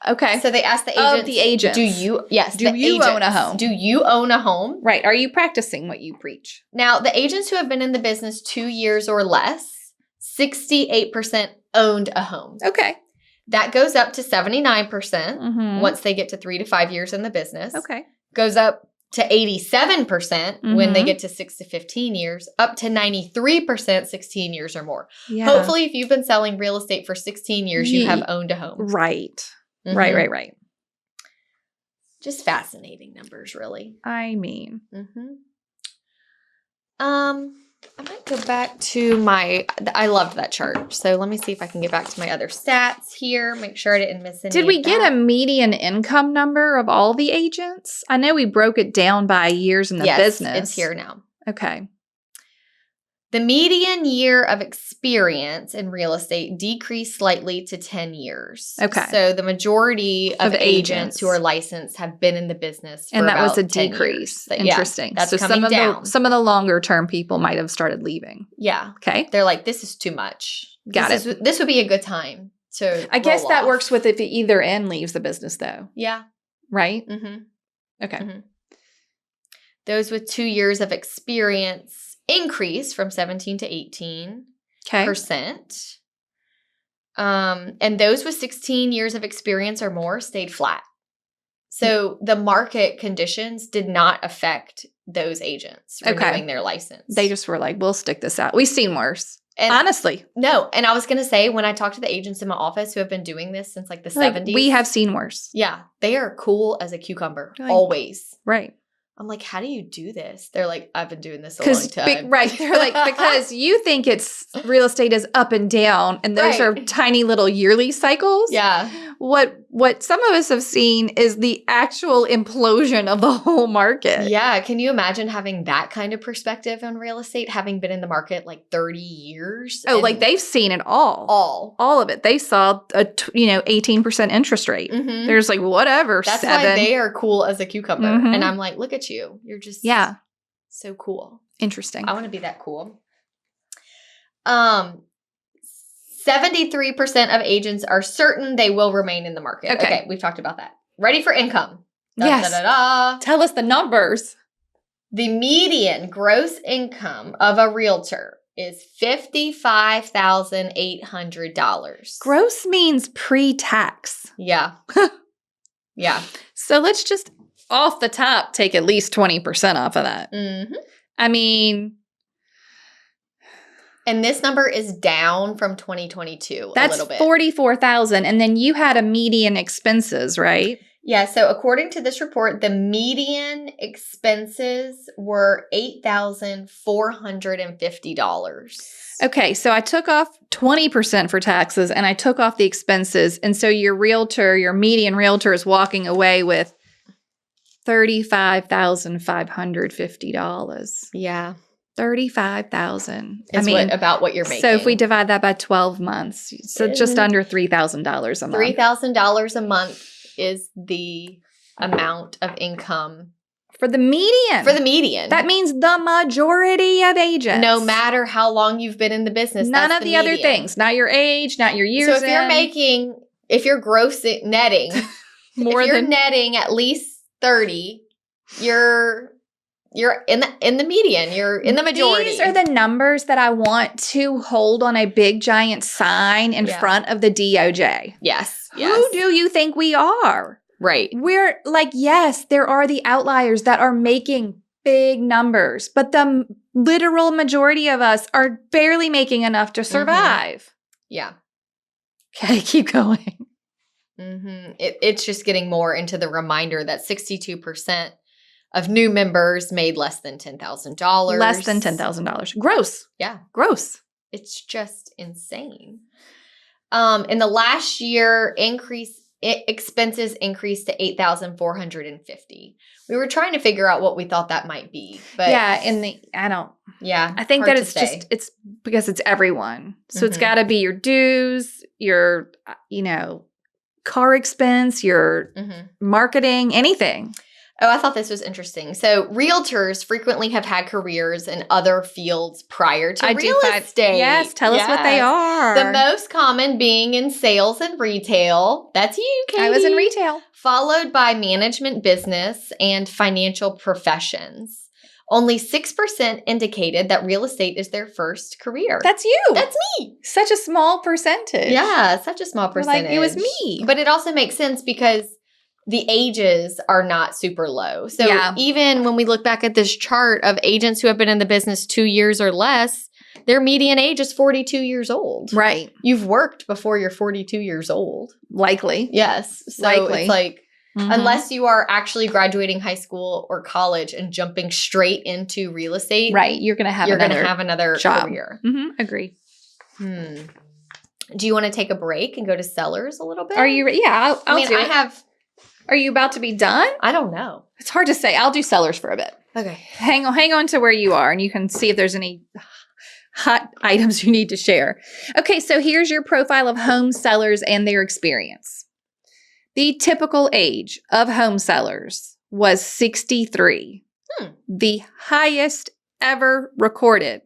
Okay. So they asked the agents. Do you own a home? Do you own a home? Right. Are you practicing what you preach? Now, the agents who have been in the business 2 years or less, 68% owned a home. Okay. That goes up to 79% once they get to 3 to 5 years in the business. Okay. Goes up to 87% when they get to 6 to 15 years, up to 93% 16 years or more. Yeah. Hopefully, if you've been selling real estate for 16 years, you have owned a home. Right. Right. Just fascinating numbers, really. I mean. I might go back to I loved that chart. So let me see if I can get back to my other stats here. Make sure I didn't miss any. Did we get a median income number of all the agents? I know we broke it down by years in the business. It's here now. Okay. The median year of experience in real estate decreased slightly to 10 years. Okay. So the majority of agents who are licensed have been in the business for and that about was a 10 decrease. Years. Interesting. That's so coming down. Some of the longer term people might have started leaving. Yeah. Okay. They're like, this is too much. Got it. This would be a good time to I guess that works with if either end leaves the business though. Yeah. Right? Okay. Those with 2 years of experience increased from 17 to 18%. And those with 16 years of experience or more stayed flat. So the market conditions did not affect those agents renewing their license. They just were like, we'll stick this out. We've seen worse. And honestly. No. And I was going to say, when I talk to the agents in my office who have been doing this since like the 70s. We have seen worse. Yeah. They are cool as a cucumber. Always. Right. I'm like, how do you do this? They're like, I've been doing this a long time. Right. They're like, because you think it's real estate is up and down and those are tiny little yearly cycles. Yeah. What some of us have seen is the actual implosion of the whole market. Yeah. Can you imagine having that kind of perspective on real estate, having been in the market like 30 years? Oh, like they've seen it all. All of it. They saw a 18% interest rate. There's like, whatever, That's 7. why they are cool as a cucumber. And I'm like, look at you. You're just so cool. Interesting. I want to be that cool. 73% of agents are certain they will remain in the market. Okay, we've talked about that. Ready for income. Yes. Tell us the numbers. The median gross income of a realtor is $55,800. Gross means pre-tax. Yeah. Yeah. So let's just off the top take at least 20% off of that. I mean, and this number is down from 2022 a little bit. That's $44,000. And then you had a median expenses, right? Yeah. So according to this report, the median expenses were $8,450. Okay. So I took off 20% for taxes and I took off the expenses. And so your median realtor is walking away with $35,550. Yeah. $35,000. About what you're making. So if we divide that by 12 months, so just under $3,000 a month. $3,000 a month is the amount of income for the median. That means the majority of agents. No matter how long you've been in the business. None of the other things. Not your age, not your years. So if you're gross netting, netting at least 30, you're in the median. You're in the majority. These are the numbers that I want to hold on a big giant sign in front of the DOJ. Yes. Who do you think we are? Right. We're like, yes, there are the outliers that are making big numbers, but the literal majority of us are barely making enough to survive. Yeah. Okay, keep going. It's just getting more into the reminder that 62% of new members made less than $10,000. Less than $10,000. Gross. Yeah. Gross. It's just insane. In the last year, expenses increased to $8,450. We were trying to figure out what we thought that might be. But I think that it's because it's everyone. So it's got to be your dues, your, car expense, your marketing, anything. Oh, I thought this was interesting. So realtors frequently have had careers in other fields prior to real estate. Yes, tell us what they are. The most common being in sales and retail. That's you, Katy. I was in retail. Followed by management, business, and financial professions. Only 6% indicated that real estate is their first career. That's you. That's me. Such a small percentage. Yeah, such a small percentage. Like, it was me. But it also makes sense because the ages are not super low. So even when we look back at this chart of agents who have been in the business 2 years or less, their median age is 42 years old. Right. You've worked before you're 42 years old. Likely. Yes. So Likely. It's like, unless you are actually graduating high school or college and jumping straight into real estate. Right. You're going to have another job. career. Agree. Do you want to take a break and go to sellers a little bit? Are you ready? Yeah, I'll do it. Are you about to be done? I don't know. It's hard to say. I'll do sellers for a bit. Okay. Hang on to where you are, and you can see if there's any hot items you need to share. Okay, so here's your profile of home sellers and their experience. The typical age of home sellers was 63, the highest ever recorded.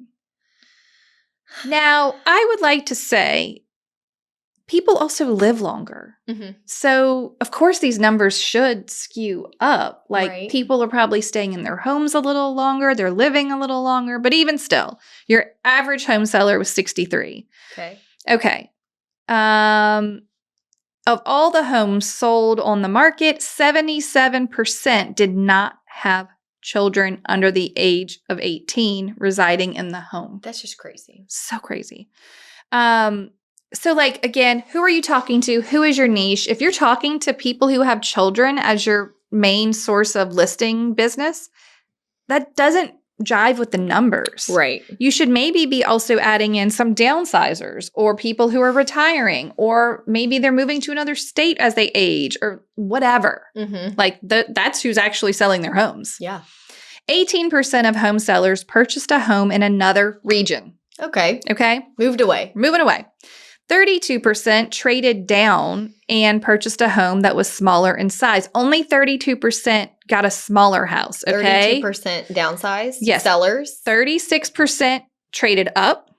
Now, I would like to say people also live longer. So, of course, these numbers should skew up. Like, people are probably staying in their homes a little longer. They're living a little longer. But even still, your average home seller was 63. Okay. Of all the homes sold on the market, 77% did not have children under the age of 18 residing in the home. That's just crazy. So crazy. So, like, again, who are you talking to? Who is your niche? If you're talking to people who have children as your main source of listing business, that doesn't jive with the numbers. Right. You should maybe be also adding in some downsizers or people who are retiring, or maybe they're moving to another state as they age or whatever. Like, that's who's actually selling their homes. Yeah. 18% of home sellers purchased a home in another region. Okay. Moving away. 32% traded down and purchased a home that was smaller in size. Only 32% got a smaller house, okay? 32% downsized? Yes. Sellers? 36% traded up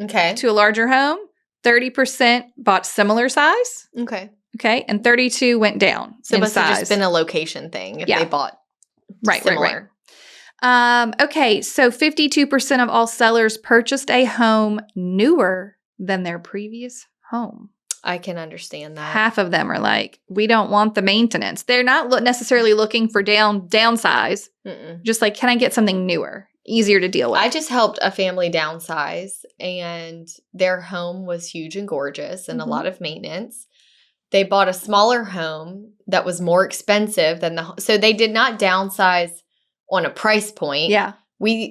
to a larger home. 30% bought similar size. Okay. And 32 went down so in it must size. have just been a location thing if they bought similar. Okay, so 52% of all sellers purchased a home newer than their previous home. I can understand that. Half of them are like, we don't want the maintenance. They're not necessarily looking for downsize. Just like, can I get something newer, easier to deal with? I just helped a family downsize, and their home was huge and gorgeous and a lot of maintenance. They bought a smaller home that was more expensive than so they did not downsize on a price point. Yeah.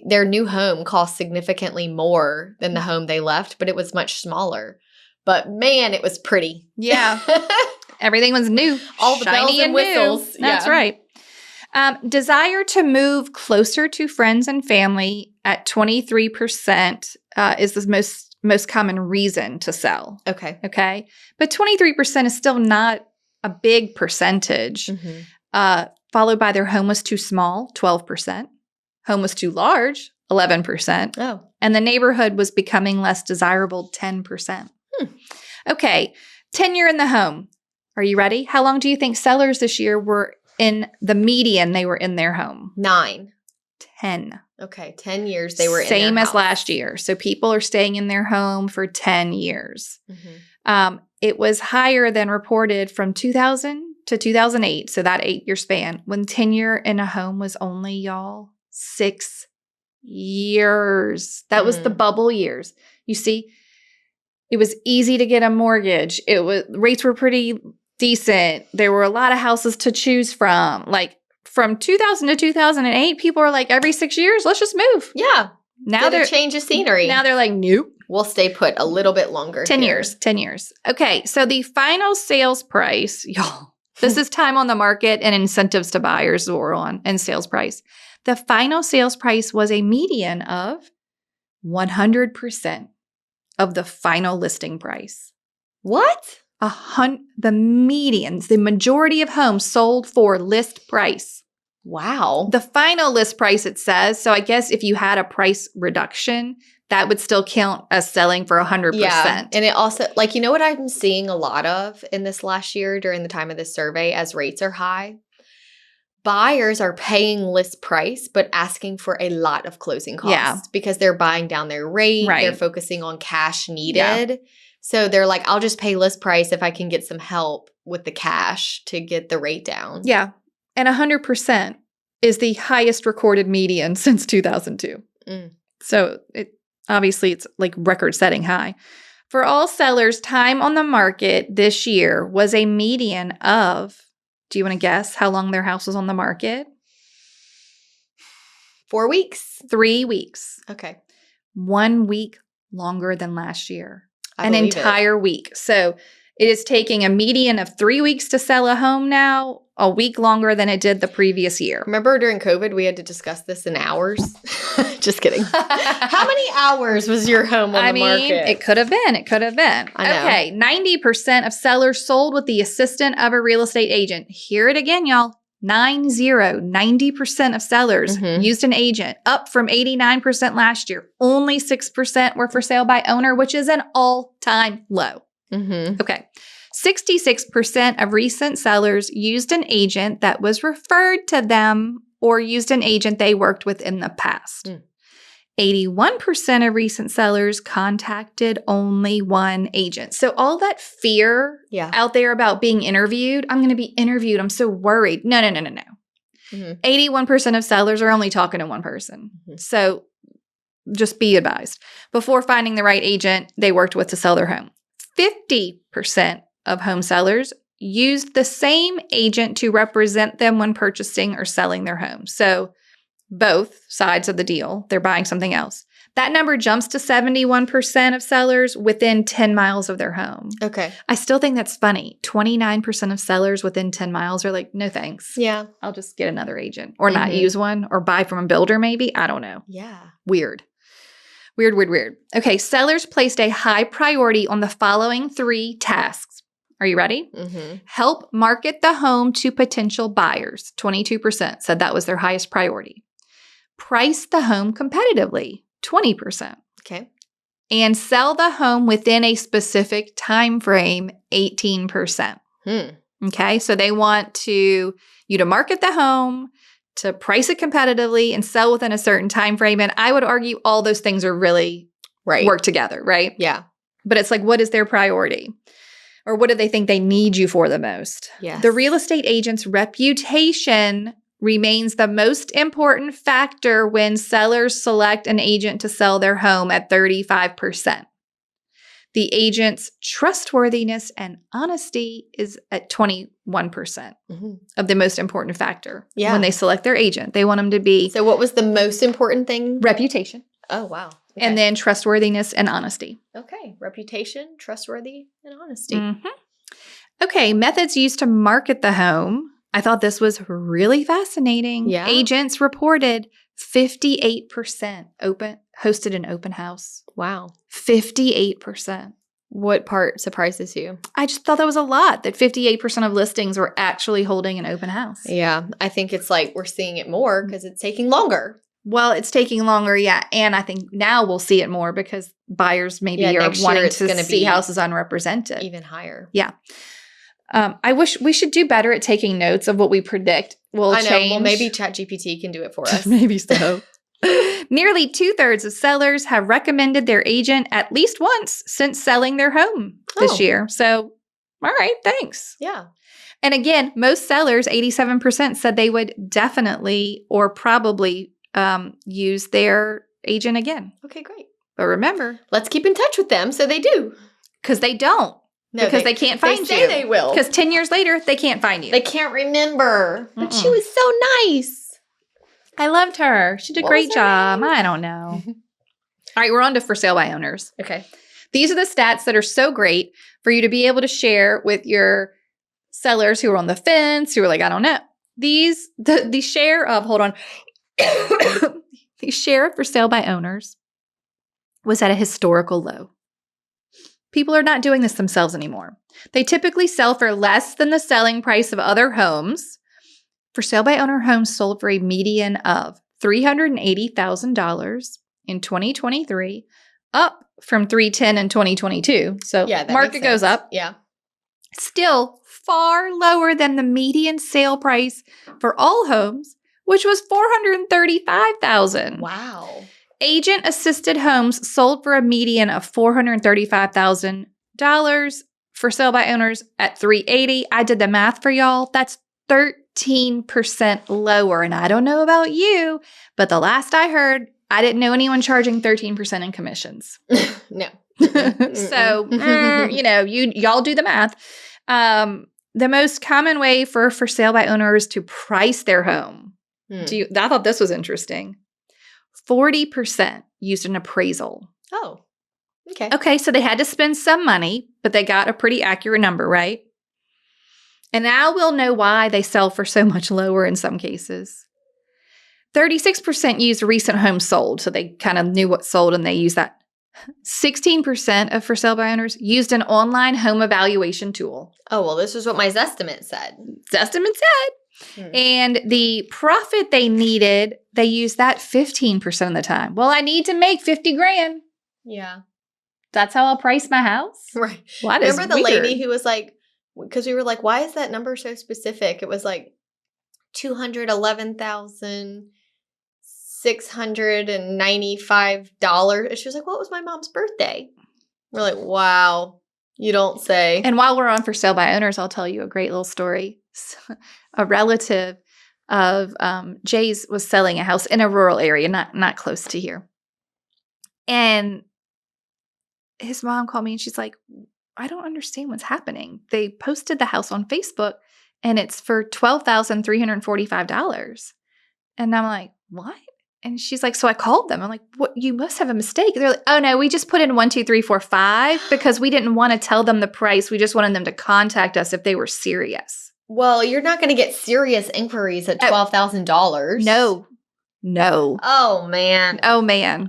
Their new home cost significantly more than the home they left, but it was much smaller. But man, it was pretty. Yeah. Everything was new. All the bells and whistles. That's right. Desire to move closer to friends and family at 23% is the most common reason to sell. Okay. But 23% is still not a big percentage. Followed by their home was too small, 12%. Home was too large, 11%. And the neighborhood was becoming less desirable, 10%. Okay, tenure in the home. Are you ready? How long do you think sellers this year were in the median they were in their home? 9. 10. Okay, 10 years they were in Same their as house. last year. So people are staying in their home for 10 years. It was higher than reported from 2000 to 2008, so that 8-year span, when tenure in a home was only, y'all, 6 years. That was the bubble years. You see, it was easy to get a mortgage. Rates were pretty decent. There were a lot of houses to choose from. Like, from 2000 to 2008, people were like, every 6 years, let's just move. Yeah. Now they're change of scenery. Now they're like, nope. We'll stay put a little bit longer. 10 years. Okay, so the final sales price, y'all, this is time on the market and incentives to buyers that we're on, and sales price. The final sales price was a median of 100% of the final listing price. What? The medians, the majority of homes sold for list price. Wow. The final list price, it says. So I guess if you had a price reduction, that would still count as selling for 100%. Yeah. And it also, like, you know what I'm seeing a lot of in this last year during the time of this survey as rates are high? buyers are paying list price, but asking for a lot of closing costs because they're buying down their rate. Right. They're focusing on cash needed. Yeah. So they're like, I'll just pay list price if I can get some help with the cash to get the rate down. Yeah. And 100% is the highest recorded median since 2002. So obviously it's like record-setting high. For all sellers, time on the market this year was a median of, do you want to guess how long their house was on the market? 4 weeks? 3 weeks. Okay. 1 week longer than last year. An entire week. So it is taking a median of 3 weeks to sell a home now, a week longer than it did the previous year. Remember during COVID, we had to discuss this in hours? Just kidding. How many hours was your home on the market? It could have been. It could have been. I know. Okay. 90% of sellers sold with the assistance of a real estate agent. Hear it again, y'all. 90% of sellers used an agent, up from 89% last year. Only 6% were for sale by owner, which is an all-time low. Okay. 66% of recent sellers used an agent that was referred to them or used an agent they worked with in the past. 81% of recent sellers contacted only one agent. So all that fear out there about being interviewed, I'm going to be interviewed, I'm so worried. No. 81% of sellers are only talking to one person. So just be advised. Before finding the right agent they worked with to sell their home, 50% of home sellers used the same agent to represent them when purchasing or selling their home. So both sides of the deal, they're buying something else. That number jumps to 71% of sellers within 10 miles of their home. Okay. I still think that's funny. 29% of sellers within 10 miles are like, no thanks. Yeah. I'll just get another agent or not use one or buy from a builder maybe. I don't know. Yeah. Weird. Okay, sellers placed a high priority on the following 3 tasks. Are you ready? Help market the home to potential buyers. 22% said that was their highest priority. Price the home competitively. 20%. Okay. And sell the home within a specific time frame. 18%. Okay, so they want you to market the home, to price it competitively, and sell within a certain time frame. And I would argue all those things are really work together, right? Yeah. But it's like, what is their priority? Or what do they think they need you for the most? Yes. The real estate agent's reputation remains the most important factor when sellers select an agent to sell their home at 35%. The agent's trustworthiness and honesty is at 21% of the most important factor when they select their agent. They want them to be... So what was the most important thing? Reputation. Oh, wow. Okay. And then trustworthiness and honesty. Okay. Reputation, trustworthy, and honesty. Okay. Methods used to market the home. I thought this was really fascinating. Yeah. Agents reported 58% hosted an open house. Wow. 58%. What part surprises you? I just thought that was a lot, that 58% of listings were actually holding an open house. Yeah. I think it's like we're seeing it more because it's taking longer. Well, it's taking longer, yeah. And I think now we'll see it more because buyers maybe are wanting to see houses unrepresented. Even higher. Yeah. I wish we should do better at taking notes of what we predict will change. Well, maybe ChatGPT can do it for us. Maybe so. Nearly 2/3 of sellers have recommended their agent at least once since selling their home this year. So, all right, thanks. Yeah. And again, most sellers, 87%, said they would definitely or probably use their agent again. Okay, great. But remember, let's keep in touch with them so they do. Because they don't. No, because they can't find you. They say they will. Because 10 years later, they can't find you. They can't remember. But she was so nice. I loved her. She did a great job. I don't know. All right, we're on to for sale by owners. Okay. These are the stats that are so great for you to be able to share with your sellers who are on the fence, who are like, I don't know. The share of, hold on. The share of for sale by owners was at a historical low. People are not doing this themselves anymore. They typically sell for less than the selling price of other homes. For sale by owner homes sold for a median of $380,000 in 2023, up from $310,000 in 2022. So market goes up. Yeah. Still far lower than the median sale price for all homes, which was $435,000. Wow. Agent-assisted homes sold for a median of $435,000 for sale by owners at $380,000. I did the math for y'all. That's 13% lower. And I don't know about you, but the last I heard, I didn't know anyone charging 13% in commissions. No. So, y'all do the math. The most common way for sale by owners to price their home. I thought this was interesting. 40% used an appraisal. Oh, okay. Okay, so they had to spend some money, but they got a pretty accurate number, right? And now we'll know why they sell for so much lower in some cases. 36% used recent homes sold, so they kind of knew what sold and they used that. 16% of for sale by owners used an online home evaluation tool. Oh, well, this is what my Zestimate said. And the profit they needed, they used that 15% of the time. Well, I need to make $50,000. Yeah. That's how I'll price my house? Right. Well, remember the lady who was like, because we were like, why is that number so specific? It was like $211,695. And she was like, well, it was my mom's birthday. We're like, wow, you don't say. And while we're on for sale by owners, I'll tell you a great little story. A relative of Jay's was selling a house in a rural area, not close to here. And his mom called me and she's like, I don't understand what's happening. They posted the house on Facebook and it's for $12,345. And I'm like, what? And she's like, so I called them. I'm like, what? You must have a mistake. They're like, oh no, we just put in 1, 2, 3, 4, 5 because we didn't want to tell them the price. We just wanted them to contact us if they were serious. Well, you're not going to get serious inquiries at $12,000. No. Oh, man.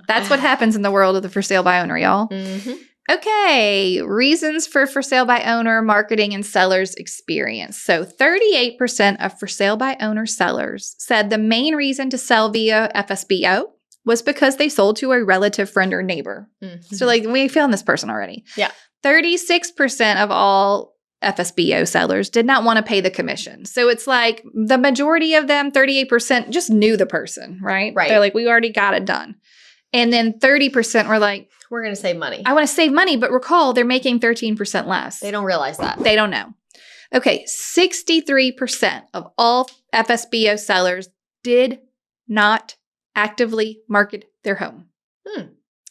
That's what happens in the world of the for sale by owner, y'all. Mm-hmm. Okay. Reasons for sale by owner marketing and sellers experience. So 38% of for sale by owner sellers said the main reason to sell via FSBO was because they sold to a relative, friend, or neighbor. Mm-hmm. So like we found this person already. Yeah. 36% of all FSBO sellers did not want to pay the commission. So it's like the majority of them, 38%, just knew the person, right? Right. They're like, we already got it done. And then 30% were like, we're going to save money. I want to save money, but recall they're making 13% less. They don't realize that. They don't know. Okay, 63% of all FSBO sellers did not actively market their home.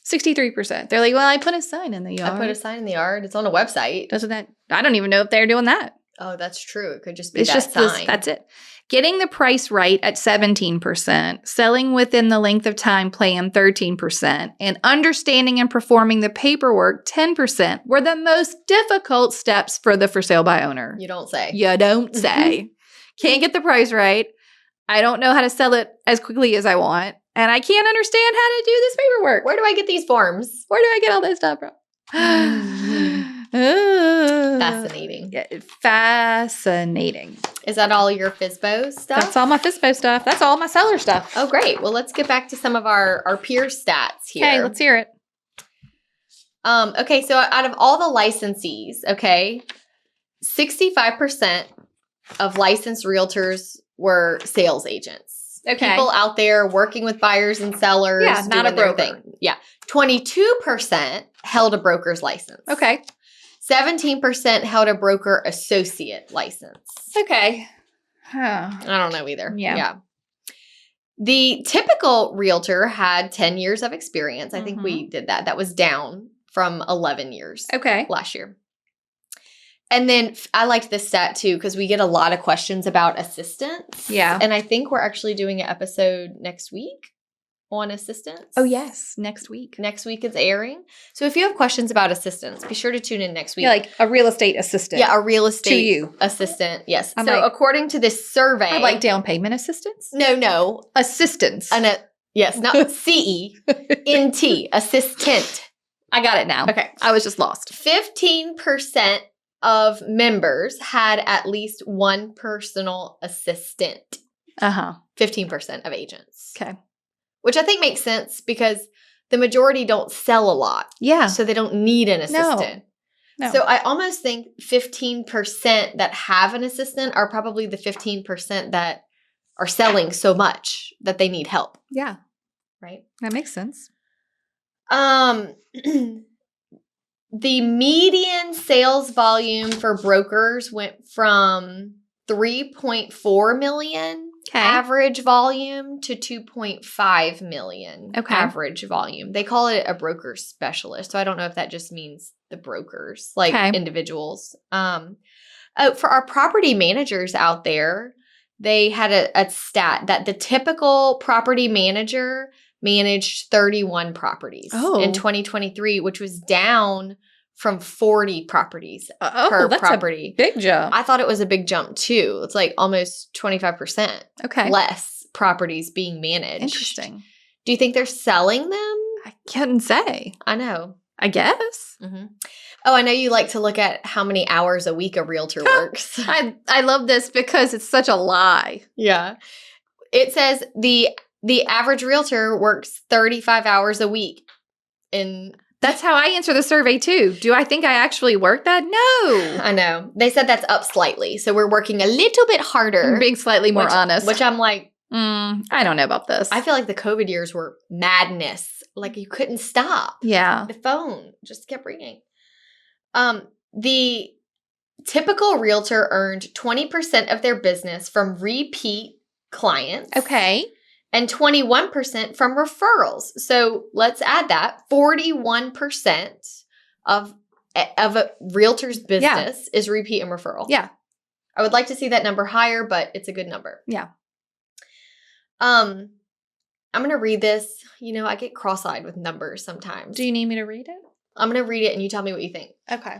63%. They're like, well, I put a sign in the yard. I put a sign in the yard. It's on a website. Doesn't that? I don't even know if they're doing that. Oh, that's true. It could just be that sign. That's it. Getting the price right at 17%, selling within the length of time plan 13%, and understanding and performing the paperwork 10% were the most difficult steps for the for sale by owner. You don't say. You don't say. Can't get the price right. I don't know how to sell it as quickly as I want. And I can't understand how to do this paperwork. Where do I get these forms? Where do I get all this stuff from? Fascinating. Fascinating. Is that all your FSBO stuff? That's all my FSBO stuff. That's all my seller stuff. Oh, great. Well, let's get back to some of our peer stats here. Okay, let's hear it. Okay, so out of all the licensees, 65% of licensed realtors were sales agents. Okay. People out there working with buyers and sellers. Yeah, not a broker. Thing. Yeah. 22% held a broker's license. Okay. 17% held a broker associate license. Okay. Huh. I don't know either. Yeah. The typical realtor had 10 years of experience. I think we did that. That was down from 11 years last year. And then I liked this stat too because we get a lot of questions about assistants. Yeah. And I think we're actually doing an episode next week on assistants. Oh, yes. Next week. Next week is airing. So if you have questions about assistants, be sure to tune in next week. Yeah, like a real estate assistant. Yeah, a real estate to you. Assistant. Yes. I'm so like, according to this survey. I like down payment assistance. No. Assistance. Yes, not CENT. Assistant. I got it now. Okay. I was just lost. 15% of members had at least one personal assistant. 15% of agents. Okay. Which I think makes sense because the majority don't sell a lot. Yeah. So they don't need an assistant. No. So I almost think 15% that have an assistant are probably the 15% that are selling so much that they need help. Yeah. Right? That makes sense. The median sales volume for brokers went from 3.4 million average volume to 2.5 million average volume. They call it a broker specialist. So I don't know if that just means the brokers, like individuals. For our property managers out there, they had a stat that the typical property manager managed 31 properties in 2023, which was down from 40 properties per property. That's a big jump. I thought it was a big jump too. It's like almost 25% less properties being managed. Interesting. Do you think they're selling them? I couldn't say. I know. I guess. Mm-hmm. Oh, I know you like to look at how many hours a week a realtor works. I love this because it's such a lie. Yeah. It says the average realtor works 35 hours a week. That's how I answer the survey too. Do I think I actually work that? No. I know. They said that's up slightly. So we're working a little bit harder. Being slightly more honest. Which I'm like, I don't know about this. I feel like the COVID years were madness. Like you couldn't stop. Yeah. The phone just kept ringing. The typical realtor earned 20% of their business from repeat clients. Okay. And 21% from referrals. So let's add that. 41% of a realtor's business is repeat and referral. Yeah. I would like to see that number higher, but it's a good number. Yeah. I'm going to read this. You know, I get cross-eyed with numbers sometimes. Do you need me to read it? I'm going to read it and you tell me what you think. Okay.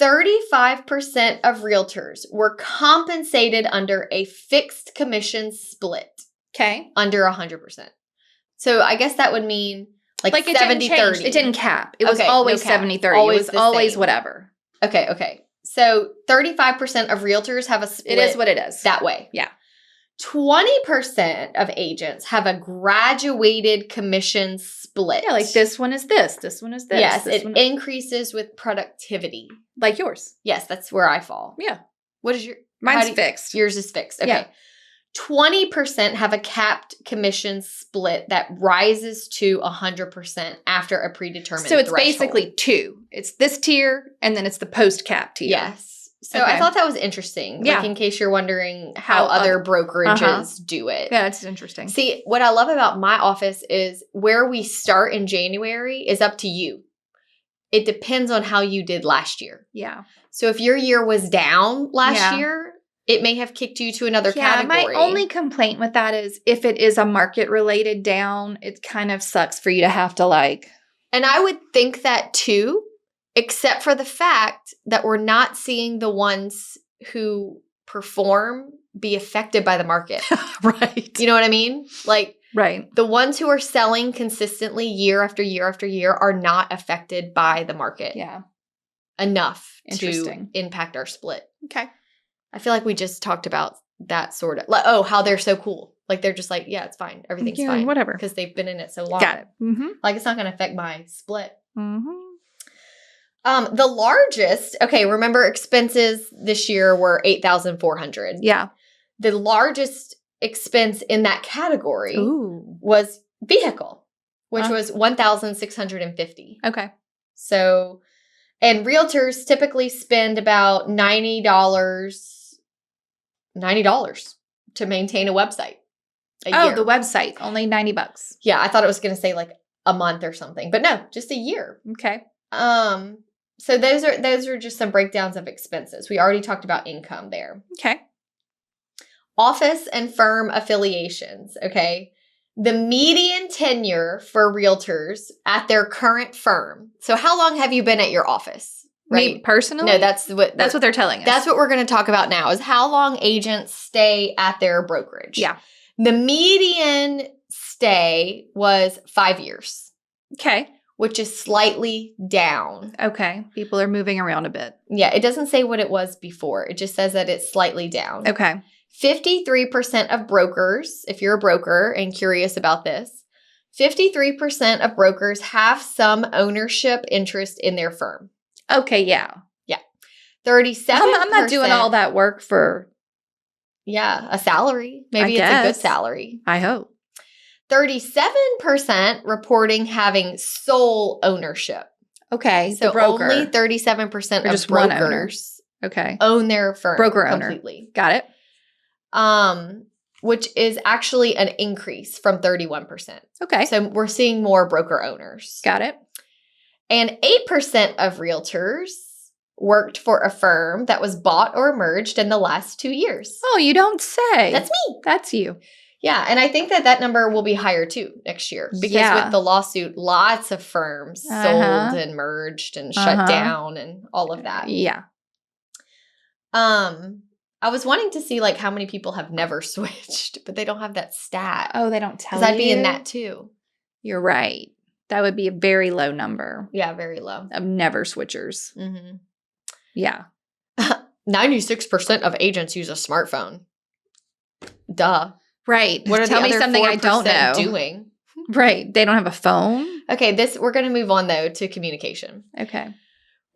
35% of realtors were compensated under a fixed commission split. Okay. Under 100%. So I guess that would mean like 70-30. It didn't cap. It was always 70-30. It was always whatever. Okay. So 35% of realtors have a split. It is what it is. That way. Yeah. 20% of agents have a graduated commission split. Yeah, like this one is this. This one is this. Yes, it increases with productivity. Like yours. Yes, that's where I fall. Yeah. What is your... Mine's fixed. Yours is fixed. Okay. Yeah. 20% have a capped commission split that rises to 100% after a predetermined So it's threshold. basically two. It's this tier, and then it's the post-cap tier. Yes. So I thought that was interesting. Yeah. Like in case you're wondering how other brokerages do it. Yeah, it's interesting. See, what I love about my office is where we start in January is up to you. It depends on how you did last year. Yeah. So if your year was down last year, it may have kicked you to another category. My only complaint with that is if it is a market-related down, it kind of sucks for you to have to like... And I would think that too, except for the fact that we're not seeing the ones who perform be affected by the market. Right. You know what I mean? Like, right. The ones who are selling consistently year after year after year are not affected by the market. Yeah. Enough to impact our split. Okay. I feel like we just talked about that sort of, like, oh, how they're so cool. Like, they're just like, yeah, it's fine. Everything's fine. Whatever. Because they've been in it so long. Got it. Mm-hmm. Like, it's not going to affect my split. Mm-hmm. The largest, remember expenses this year were $8,400. Yeah. The largest expense in that category was vehicle, which was $1,650. Okay. So, and realtors typically spend about $90 to maintain a website. A year. The website, only $90. Yeah, I thought it was going to say like a month or something, but no, just a year. Okay. So those are just some breakdowns of expenses. We already talked about income there. Okay. Office and firm affiliations, okay? The median tenure for realtors at their current firm. So how long have you been at your office? Right? Me personally? No, that's what they're telling us. That's what we're going to talk about now is how long agents stay at their brokerage. Yeah. The median stay was 5 years. Okay. Which is slightly down. Okay. People are moving around a bit. Yeah, it doesn't say what it was before. It just says that it's slightly down. Okay. 53% of brokers, if you're a broker and curious about this, 53% of brokers have some ownership interest in their firm. Okay, yeah. 37%. I'm not doing all that work for... Yeah, a salary. Maybe it's a good salary. I hope. 37% reporting having sole ownership. Okay, so only 37% of brokers own their firm completely. Got it. Which is actually an increase from 31%. Okay. So we're seeing more broker owners. Got it. And 8% of realtors worked for a firm that was bought or merged in the last 2 years. Oh, you don't say. That's me. That's you. Yeah, and I think that number will be higher too next year because with the lawsuit, lots of firms sold and merged and shut down and all of that. Yeah. I was wanting to see like how many people have never switched, but they don't have that stat. Oh, they don't tell you? Because I'd be in that too. You're right. That would be a very low number. Yeah, very low. Of never switchers. Mm-hmm. Yeah. 96% of agents use a smartphone. Duh. Right. What are Tell the me other something I don't know. doing? Right. They don't have a phone. Okay, we're going to move on though to communication. Okay.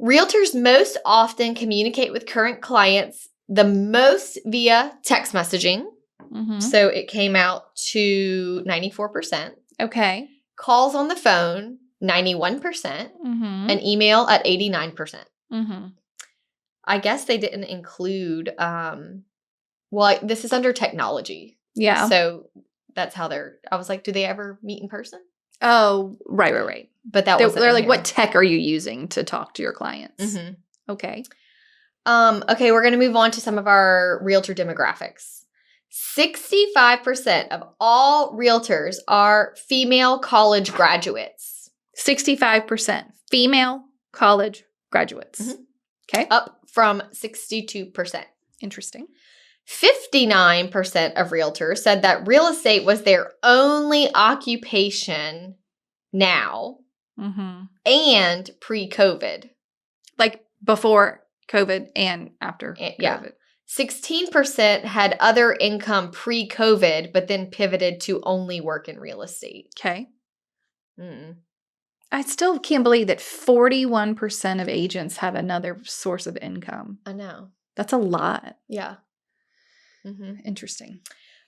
Realtors most often communicate with current clients the most via text messaging. Mm-hmm. So it came out to 94%. Okay. Calls on the phone, 91%. Mm-hmm. And email at 89%. Mm-hmm. I guess they didn't include, this is under technology. Yeah. So that's how I was like, do they ever meet in person? Oh, right. But they're like, here. What tech are you using to talk to your clients? Mm-hmm. Okay. Okay, we're going to move on to some of our realtor demographics. 65% of all realtors are female college graduates. 65% female college graduates. Mm-hmm. Okay. Up from 62%. Interesting. 59% of realtors said that real estate was their only occupation now and pre-COVID. Like before COVID and after COVID. Yeah. 16% had other income pre-COVID, but then pivoted to only work in real estate. Okay. I still can't believe that 41% of agents have another source of income. I know. That's a lot. Yeah. Interesting.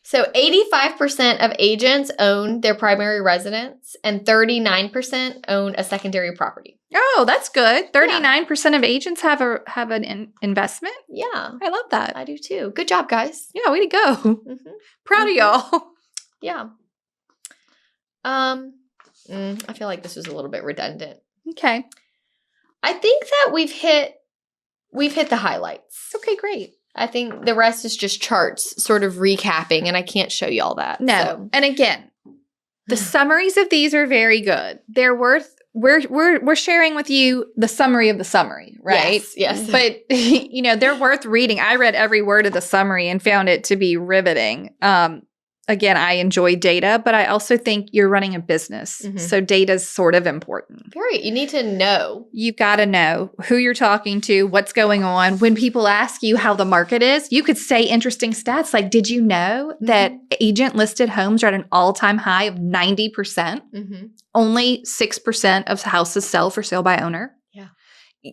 So 85% of agents own their primary residence and 39% own a secondary property. Oh, that's good. 39% of agents have an investment? Yeah. I love that. I do too. Good job, guys. Yeah, way to go. Proud of y'all. Yeah. I feel like this was a little bit redundant. Okay. I think that we've hit the highlights. Okay, great. I think the rest is just charts sort of recapping, and I can't show you all that. No. So. And again, the summaries of these are very good. They're worth we're sharing with you the summary of the summary, right? Yes. But they're worth reading. I read every word of the summary and found it to be riveting. Again, I enjoy data, but I also think you're running a business. So data is sort of important. Very. You need to know. You've got to know who you're talking to, what's going on. When people ask you how the market is, you could say interesting stats like, did you know that agent listed homes are at an all-time high of 90%? Only 6% of houses sell for sale by owner. Yeah.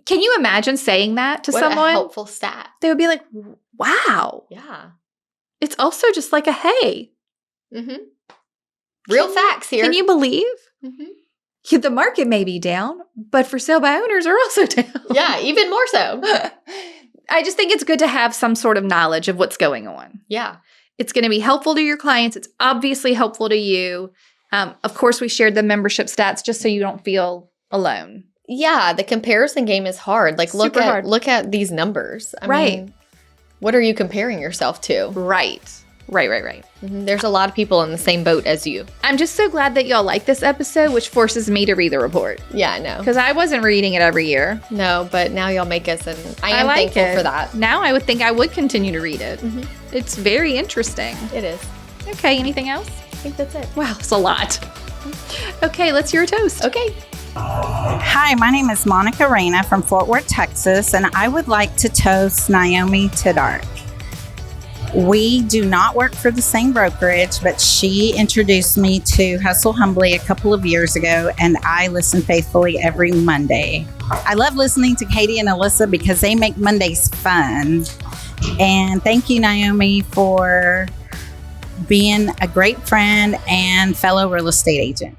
Can you imagine saying that to someone? What a helpful stat. They would be like, wow. Yeah. It's also just like a hey. Real facts here. Can you believe? The market may be down, but for sale by owners are also down. Yeah, even more so. I just think it's good to have some sort of knowledge of what's going on. Yeah. It's going to be helpful to your clients. It's obviously helpful to you. Of course, we shared the membership stats just so you don't feel alone. Yeah, the comparison game is hard. Like, look at these numbers. I mean, what are you comparing yourself to? Right. There's a lot of people in the same boat as you. I'm just so glad that y'all like this episode, which forces me to read the report. Yeah, I know. Because I wasn't reading it every year. No, but now y'all make us, and I am thankful for that. Now I would think I would continue to read it. It's very interesting. It is. Okay, anything else? I think that's it. Wow, it's a lot. Okay, let's hear a toast. Okay. Hi, my name is Monica Reyna from Fort Worth, Texas, and I would like to toast Naomi Tiddark. We do not work for the same brokerage, but she introduced me to Hustle Humbly a couple of years ago, and I listen faithfully every Monday. I love listening to Katy and Alissa because they make Mondays fun. And thank you, Naomi, for being a great friend and fellow real estate agent.